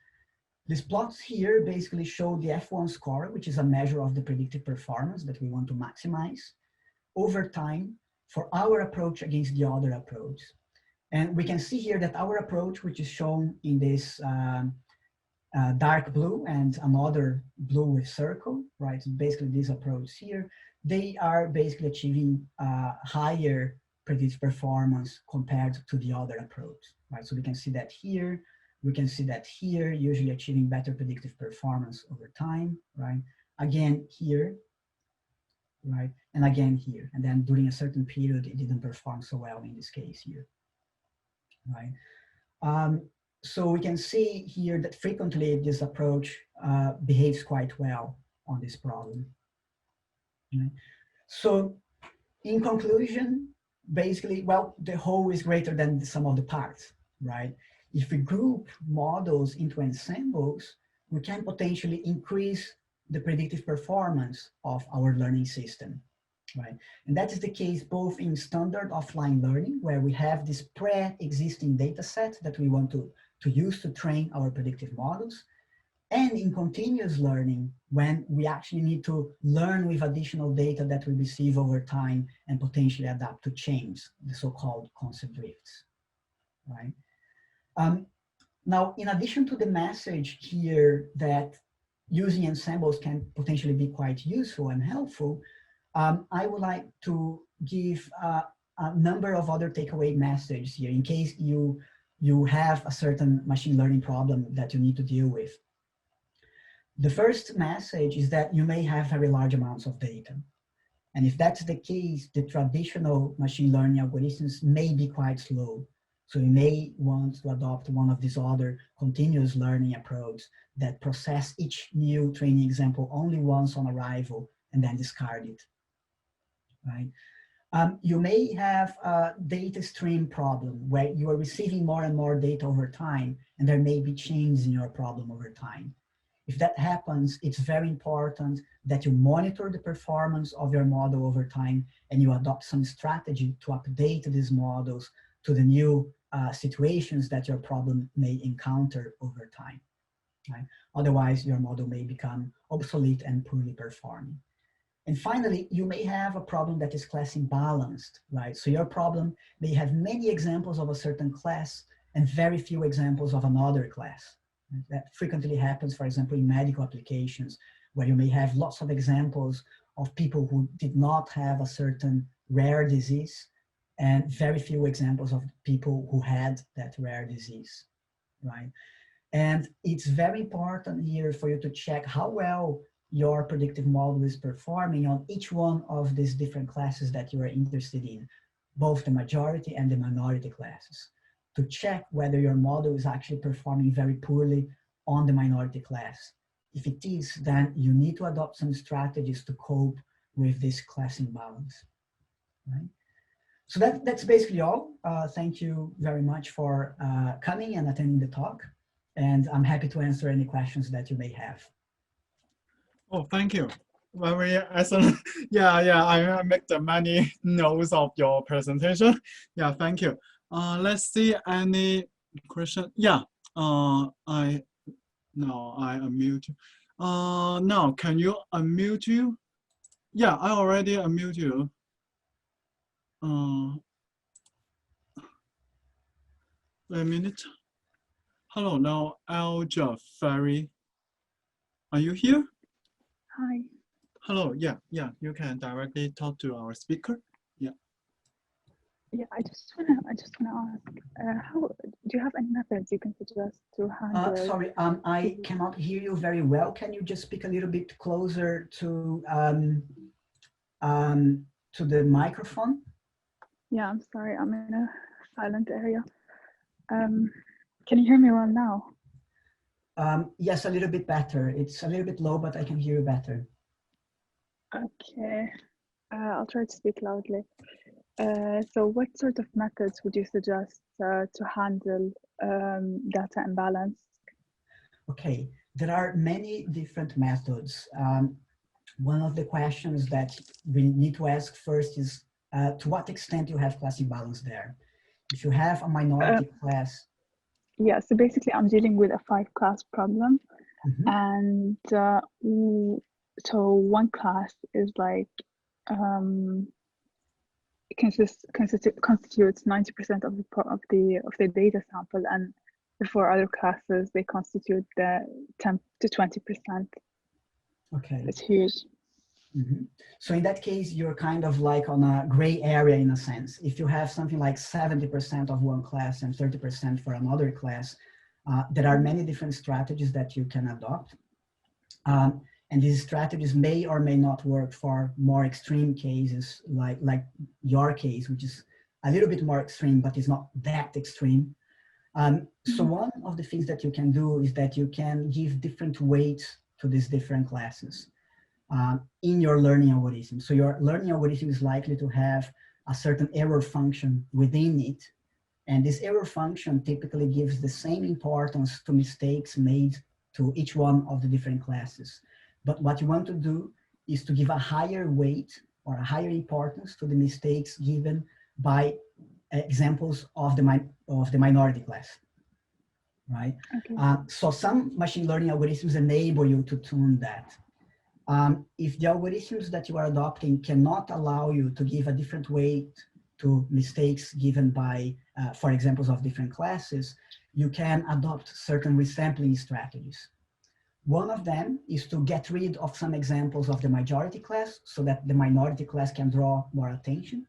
Speaker 1: These plots here basically show the F1 score, which is a measure of the predictive performance that we want to maximize over time for our approach against the other approach. And we can see here that our approach, which is shown in this dark blue and another blue with circle, right? So basically this approach here, they are basically achieving higher predictive performance compared to the other approach, right? So we can see that here, we can see that here, usually achieving better predictive performance over time, right? Again here, right? And again here. And then during a certain period, it didn't perform so well in this case here, right? So we can see here that frequently this approach behaves quite well on this problem. Right? So in conclusion, basically, well, the whole is greater than the sum of the parts, right? If we group models into ensembles, we can potentially increase the predictive performance of our learning system, right? And that is the case both in standard offline learning, where we have this pre-existing data set that we want to use to train our predictive models, and in continuous learning, when we actually need to learn with additional data that we receive over time and potentially adapt to change, the so-called concept drifts, right? Now, in addition to the message here that using ensembles can potentially be quite useful and helpful, I would like to give a number of other takeaway messages here in case you have a certain machine learning problem that you need to deal with. The first message is that you may have very large amounts of data. And if that's the case, the traditional machine learning algorithms may be quite slow. So you may want to adopt one of these other continuous learning approaches that process each new training example only once on arrival and then discard it, right? You may have a data stream problem where you are receiving more and more data over time, and there may be changes in your problem over time. If that happens, it's very important that you monitor the performance of your model over time and you adopt some strategy to update these models to the new situations that your problem may encounter over time, right? Otherwise, your model may become obsolete and poorly performing. And finally, you may have a problem that is class imbalanced, right? So your problem may have many examples of a certain class and very few examples of another class. That frequently happens, for example, in medical applications, where you may have lots of examples of people who did not have a certain rare disease and very few examples of people who had that rare disease, right? And it's very important here for you to check how well your predictive model is performing on each one of these different classes that you are interested in, both the majority and the minority classes, to check whether your model is actually performing very poorly on the minority class. If it is, then you need to adopt some strategies to cope with this class imbalance, right? So that's basically all. Thank you very much for coming and attending the talk. And I'm happy to answer any questions that you may have.
Speaker 10: Oh, thank you. Very excellent. Yeah, I make the many notes of your presentation. Yeah, thank you. Let's see any question. Yeah, I unmute you. Now, can you unmute you? Yeah, I already unmute you. Wait a minute. Hello, now Alja Ferry. Are you here?
Speaker 11: Hi.
Speaker 10: Hello, yeah, you can directly talk to our speaker. Yeah.
Speaker 11: Yeah, I just wanna ask, how do you have any methods you can suggest to handle?
Speaker 1: Sorry, I cannot hear you very well. Can you just speak a little bit closer to the microphone?
Speaker 11: Yeah, I'm sorry, I'm in a silent area. Can you hear me well now?
Speaker 1: Yes, a little bit better. It's a little bit low, but I can hear you better.
Speaker 11: Okay, I'll try to speak loudly. So what sort of methods would you suggest to handle data imbalance?
Speaker 1: Okay, there are many different methods. One of the questions that we need to ask first is to what extent you have class imbalance there. If you have a minority class.
Speaker 11: Yeah, so basically I'm dealing with a 5-class problem. And so one class is like constitutes 90% of the data sample, and the 4 other classes, they constitute the 10 to 20%.
Speaker 1: Okay,
Speaker 11: it's huge.
Speaker 1: So in that case, you're kind of like on a gray area in a sense. If you have something like 70% of one class and 30% for another class, there are many different strategies that you can adopt. And these strategies may or may not work for more extreme cases, like your case, which is a little bit more extreme, but it's not that extreme. So one of the things that you can do is that you can give different weights to these different classes in your learning algorithm. So your learning algorithm is likely to have a certain error function within it. And this error function typically gives the same importance to mistakes made to each one of the different classes. But what you want to do is to give a higher weight or a higher importance to the mistakes given by examples of the minority class, right?
Speaker 11: Okay.
Speaker 1: So some machine learning algorithms enable you to tune that. If the algorithms that you are adopting cannot allow you to give a different weight to mistakes given by, for examples of different classes, you can adopt certain resampling strategies. One of them is to get rid of some examples of the majority class so that the minority class can draw more attention.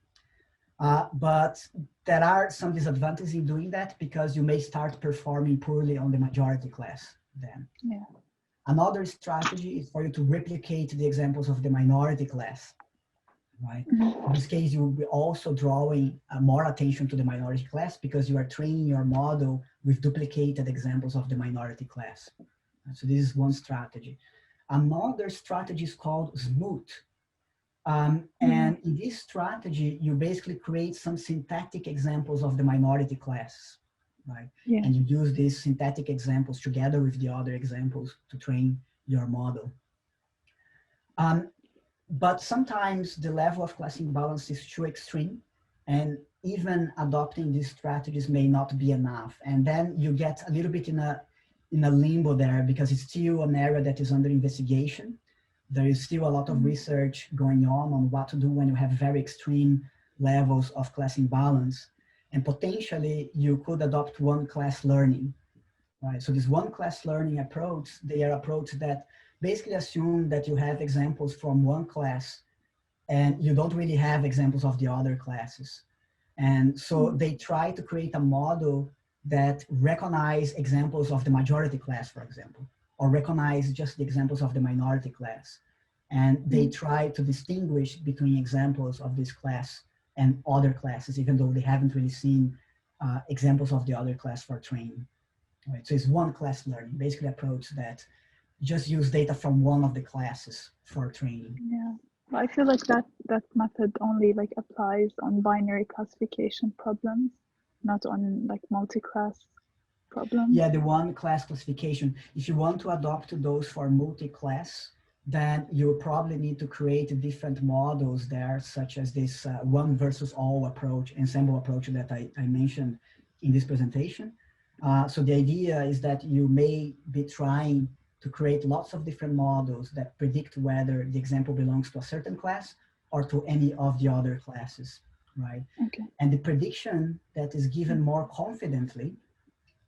Speaker 1: But there are some disadvantages in doing that because you may start performing poorly on the majority class then.
Speaker 11: Yeah.
Speaker 1: Another strategy is for you to replicate the examples of the minority class, right? In this case, you will be also drawing more attention to the minority class because you are training your model with duplicated examples of the minority class. So this is one strategy. Another strategy is called smooth. And in this strategy, you basically create some syntactic examples of the minority class, right?
Speaker 11: Yeah.
Speaker 1: And you use these synthetic examples together with the other examples to train your model. But sometimes the level of class imbalance is too extreme, and even adopting these strategies may not be enough. And then you get a little bit in a limbo there because it's still an area that is under investigation. There is still a lot of research going on what to do when you have very extreme levels of class imbalance. And potentially you could adopt one class learning, right? So this one class learning approach, they are approach that basically assume that you have examples from one class and you don't really have examples of the other classes. And so they try to create a model that recognize examples of the majority class, for example, or recognize just the examples of the minority class. And they try to distinguish between examples of this class and other classes, even though they haven't really seen examples of the other class for training. Right? So it's one class learning, basically approach that just use data from one of the classes for training.
Speaker 11: Yeah, I feel like that method only like applies on binary classification problems, not on like multi-class problems.
Speaker 1: Yeah, the one class classification. If you want to adopt those for multi-class, then you probably need to create different models there, such as this one versus all approach, ensemble approach that I mentioned in this presentation. So the idea is that you may be trying to create lots of different models that predict whether the example belongs to a certain class or to any of the other classes, right?
Speaker 11: Okay.
Speaker 1: And the prediction that is given more confidently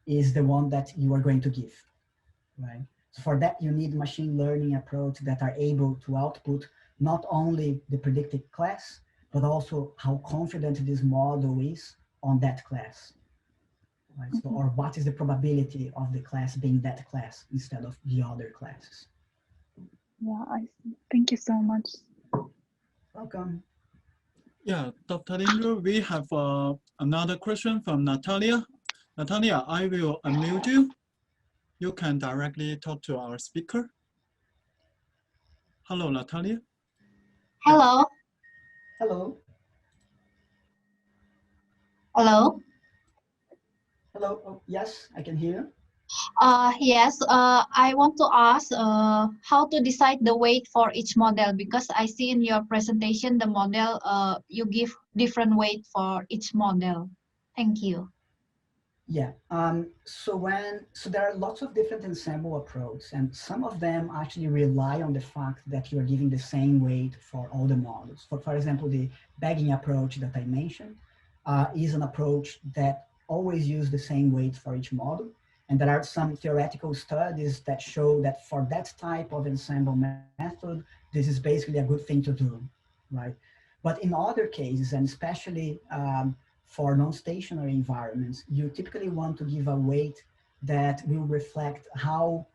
Speaker 1: is the one that you are going to give, right? So for that, you need machine learning approach that are able to output not only the predicted class, but also how confident this model is on that class. Right? So, or what is the probability of the class being that class instead of the other classes.
Speaker 11: Yeah, I see. Thank you so much.
Speaker 1: Welcome.
Speaker 10: Yeah, Dr. Leandro, we have another question from Natalia. Natalia, I will unmute you. You can directly talk to our speaker. Hello, Natalia.
Speaker 12: Hello.
Speaker 1: Hello.
Speaker 12: Hello.
Speaker 1: Hello. Oh, yes, I can hear you.
Speaker 12: Yes, I want to ask how to decide the weight for each model, because I see in your presentation the model you give different weight for each model. Thank you.
Speaker 1: Yeah. So there are lots of different ensemble approaches, and some of them actually rely on the fact that you are giving the same weight for all the models. For example, the bagging approach that I mentioned is an approach that always uses the same weight for each model. And there are some theoretical studies that show that for that type of ensemble method, this is basically a good thing to do, right? But in other cases, and especially for non-stationary environments, you typically want to give a weight that will reflect how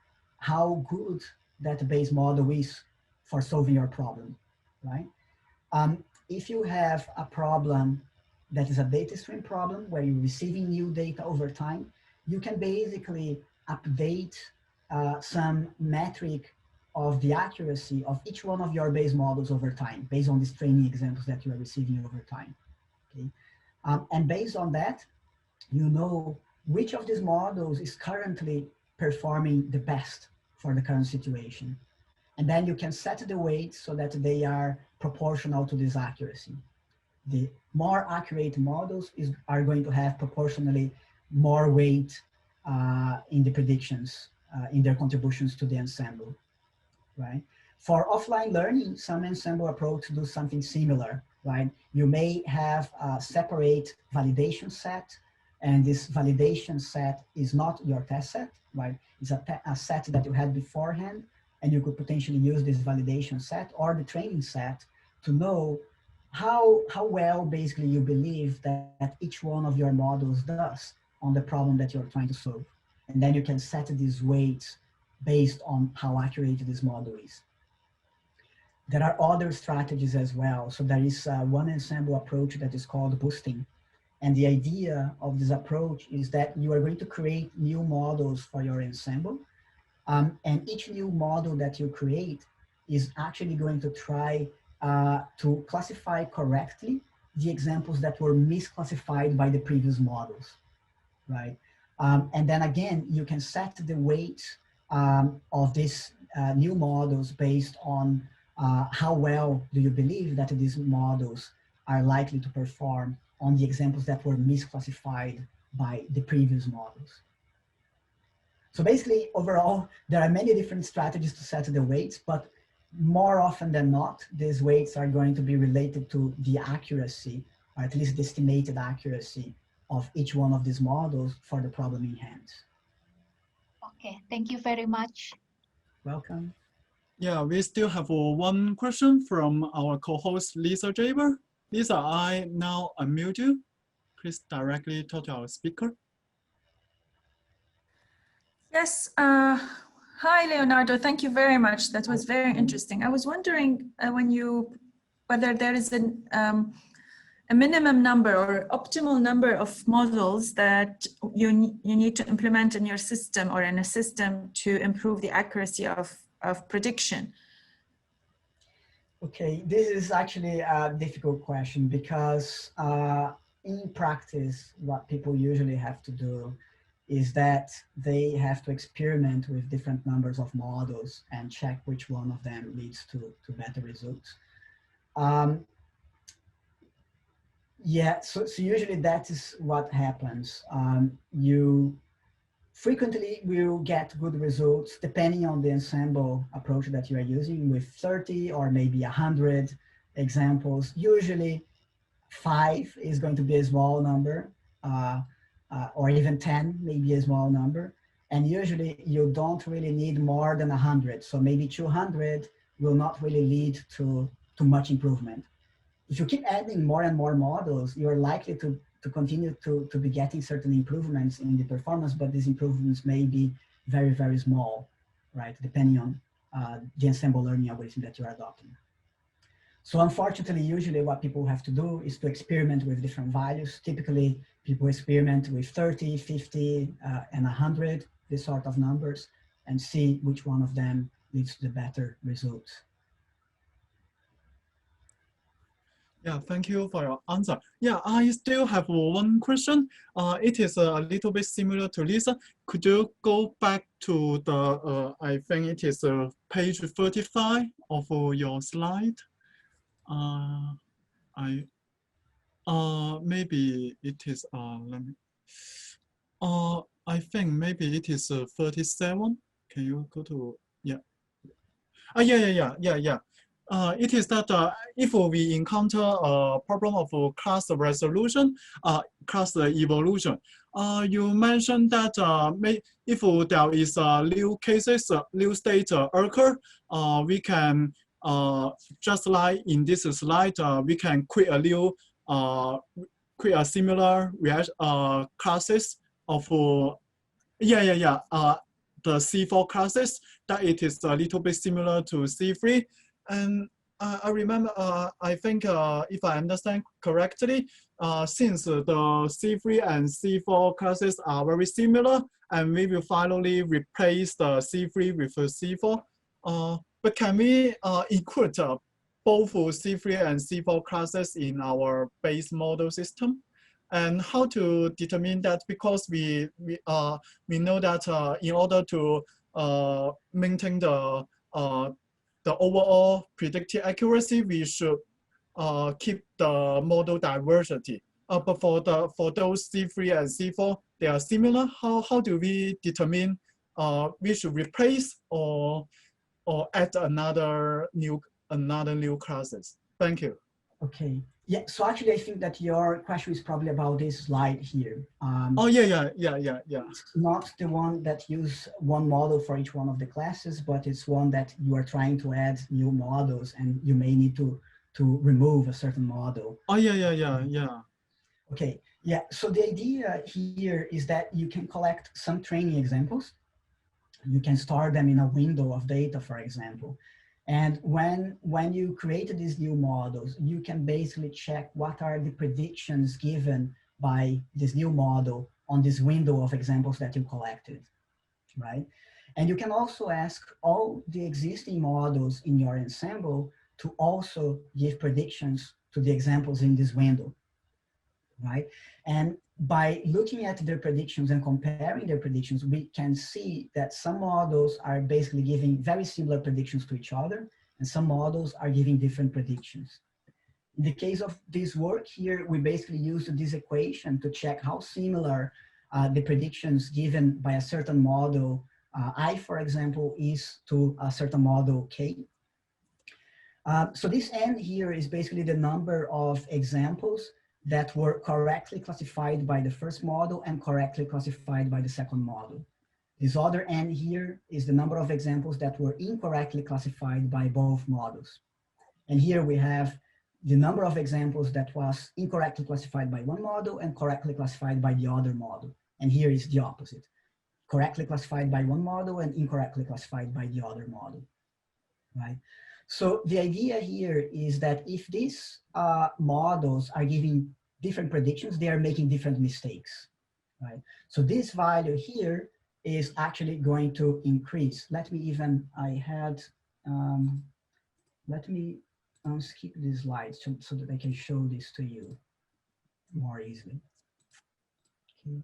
Speaker 1: good that base model is for solving your problem, right? If you have a problem that is a data stream problem where you're receiving new data over time, you can basically update some metric of the accuracy of each one of your base models over time, based on these training examples that you are receiving over time. Okay? And based on that, you know which of these models is currently performing the best for the current situation. And then you can set the weights so that they are proportional to this accuracy. The more accurate models are going to have proportionally more weight in the predictions, in their contributions to the ensemble, right? For offline learning, some ensemble approaches do something similar, right? You may have a separate validation set, and this validation set is not your test set, right? It's a set that you had beforehand, and you could potentially use this validation set or the training set to know how well basically you believe that each one of your models does on the problem that you're trying to solve. And then you can set these weights based on how accurate this model is. There are other strategies as well. So there is one ensemble approach that is called boosting. And the idea of this approach is that you are going to create new models for your ensemble. And each new model that you create is actually going to try to classify correctly the examples that were misclassified by the previous models, right? And then again, you can set the weight of these new models based on how well do you believe that these models are likely to perform on the examples that were misclassified by the previous models. So basically, overall, there are many different strategies to set the weights, but more often than not, these weights are going to be related to the accuracy, or at least the estimated accuracy of each one of these models for the problem in hand.
Speaker 12: Okay, thank you very much.
Speaker 1: Welcome.
Speaker 10: Yeah, we still have one question from our co-host Lisa Jaber. Lisa, I now unmute you. Please directly talk to our speaker.
Speaker 13: Yes. Hi, Leonardo. Thank you very much. That was very interesting. I was wondering whether there is a minimum number or optimal number of models that you need to implement in your system or in a system to improve the accuracy of prediction.
Speaker 1: Okay, this is actually a difficult question because in practice, what people usually have to do is that they have to experiment with different numbers of models and check which one of them leads to better results. Yeah, so usually that is what happens. You frequently will get good results depending on the ensemble approach that you are using with 30 or maybe 100 examples. Usually 5 is going to be a small number. Or even 10, maybe a small number. And usually you don't really need more than 100. So maybe 200 will not really lead to much improvement. if you keep adding more and more models, you're likely to continue to be getting certain improvements in the performance, but these improvements may be very, very small, right? Depending on the ensemble learning algorithm that you're adopting. So unfortunately, usually what people have to do is to experiment with different values. Typically, people experiment with 30, 50, and 100, this sort of numbers, and see which one of them leads to the better results.
Speaker 10: Yeah, thank you for your answer. Yeah, I still have one question. It is a little bit similar to this. Could you go back to the, I think it is page 35 of your slide? Maybe it is, let me, I think maybe it is 37. Can you go to, yeah. Yeah. It is that if we encounter a problem of class resolution, class evolution, you mentioned that if there is new cases, new state occur, we can, just like in this slide, we can create a new, create a similar classes of, the C4 classes, that it is a little bit similar to C3. And I remember, I think if I understand correctly, since the C3 and C4 classes are very similar, and we will finally replace the C3 with a C4, but can we include both C3 and C4 classes in our base model system? And how to determine that? Because we know that in order to maintain the overall predictive accuracy, we should keep the model diversity. But for those C3 and C4, they are similar. How do we determine we should replace or add another new classes? Thank you.
Speaker 1: Okay. Yeah, so actually I think that your question is probably about this slide here.
Speaker 10: Oh, yeah.
Speaker 1: It's not the one that use one model for each one of the classes, but it's one that you are trying to add new models and you may need to remove a certain model.
Speaker 10: Oh, yeah.
Speaker 1: Okay, yeah, so the idea here is that you can collect some training examples. You can store them in a window of data, for example. And when you create these new models, you can basically check what are the predictions given by this new model on this window of examples that you collected, right? And you can also ask all the existing models in your ensemble to also give predictions to the examples in this window, right? And by looking at their predictions and comparing their predictions, we can see that some models are basically giving very similar predictions to each other, and some models are giving different predictions. In the case of this work here, we basically used this equation to check how similar the predictions given by a certain model, I, for example, is to a certain model K. So this N here is basically the number of examples that were correctly classified by the first model and correctly classified by the second model. This other N here is the number of examples that were incorrectly classified by both models. And here we have the number of examples that was incorrectly classified by one model and correctly classified by the other model. And here is the opposite. Correctly classified by one model and incorrectly classified by the other model, right? So the idea here is that if these models are giving different predictions, they are making different mistakes, right? So this value here is actually going to increase. Let me even, let me skip this slide so that I can show this to you more easily. Okay.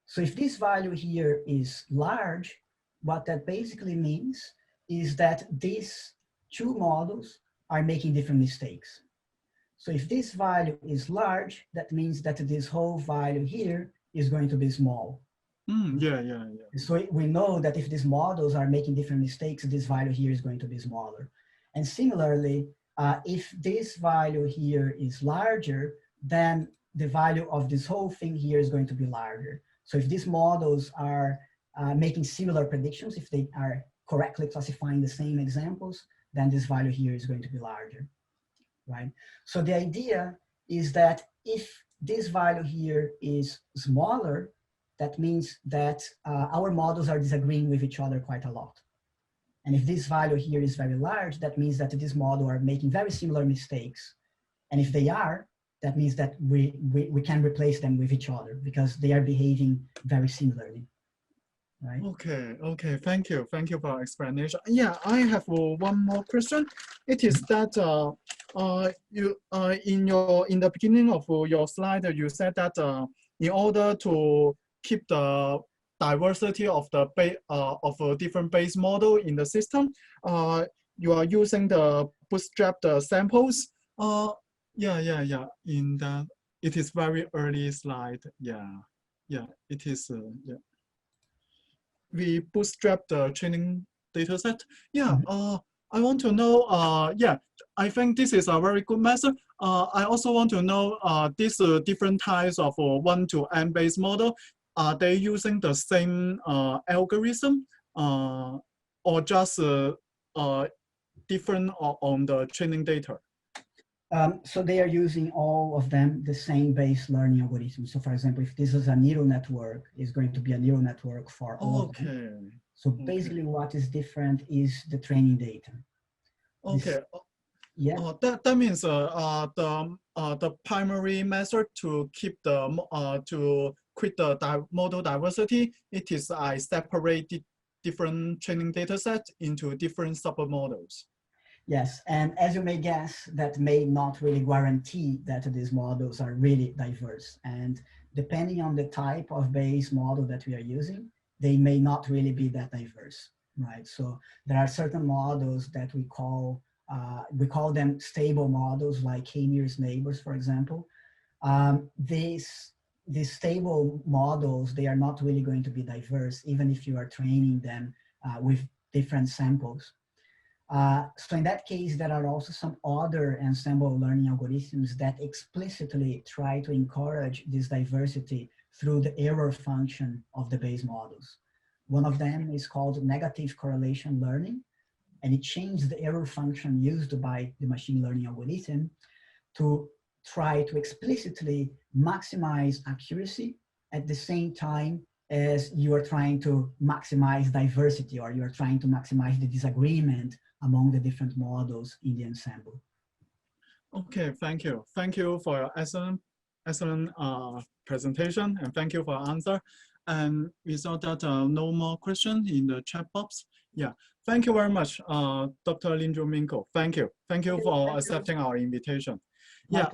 Speaker 1: So if this value here is large, what that basically means is that these two models are making different mistakes. So if this value is large, that means that this whole value here is going to be small.
Speaker 10: Yeah.
Speaker 1: So we know that if these models are making different mistakes, this value here is going to be smaller. And similarly, if this value here is larger, then the value of this whole thing here is going to be larger. So if these models are making similar predictions, if they are correctly classifying the same examples, then this value here is going to be larger. right? So the idea is that if this value here is smaller, that means that our models are disagreeing with each other quite a lot. And if this value here is very large, that means that this model are making very similar mistakes. And if they are, that means that we can replace them with each other because they are behaving very similarly. Right.
Speaker 10: Okay, thank you for your explanation. Yeah, I have one more question. It is that you in the beginning of your slide you said that in order to keep the diversity of the different base model in the system, you are using the Bootstrap samples. Yeah. In that, it is very early slide. Yeah, it is. Yeah. We bootstrap the training data set. Yeah, I want to know, yeah, I think this is a very good method. I also want to know these different types of 1 to n base model, are they using the same algorithm or just different on the training data?
Speaker 1: So they are using all of them the same base learning algorithm. So for example, if this is a neural network, it's going to be a neural network for all of them. So basically what is different is the training data.
Speaker 10: Okay.
Speaker 1: Yeah.
Speaker 10: That means the primary method to keep the to quit the model diversity, it is I separate different training data sets into different submodels.
Speaker 1: Yes, and as you may guess, that may not really guarantee that these models are really diverse. And depending on the type of base model that we are using, they may not really be that diverse, right? So there are certain models that we call them stable models, like K-nearest neighbors, for example. These stable models, they are not really going to be diverse, even if you are training them with different samples. So in that case, there are also some other ensemble learning algorithms that explicitly try to encourage this diversity through the error function of the base models. One of them is called negative correlation learning, and it changes the error function used by the machine learning algorithm to try to explicitly maximize accuracy at the same time as you are trying to maximize diversity, or you are trying to maximize the disagreement among the different models in the ensemble.
Speaker 10: Okay, thank you. Thank you for your excellent presentation, and thank you for your answer. And we saw that no more questions in the chat box. Yeah, thank you very much, Dr. Leandro Minku. Thank you. Thank you for accepting our invitation. Yeah.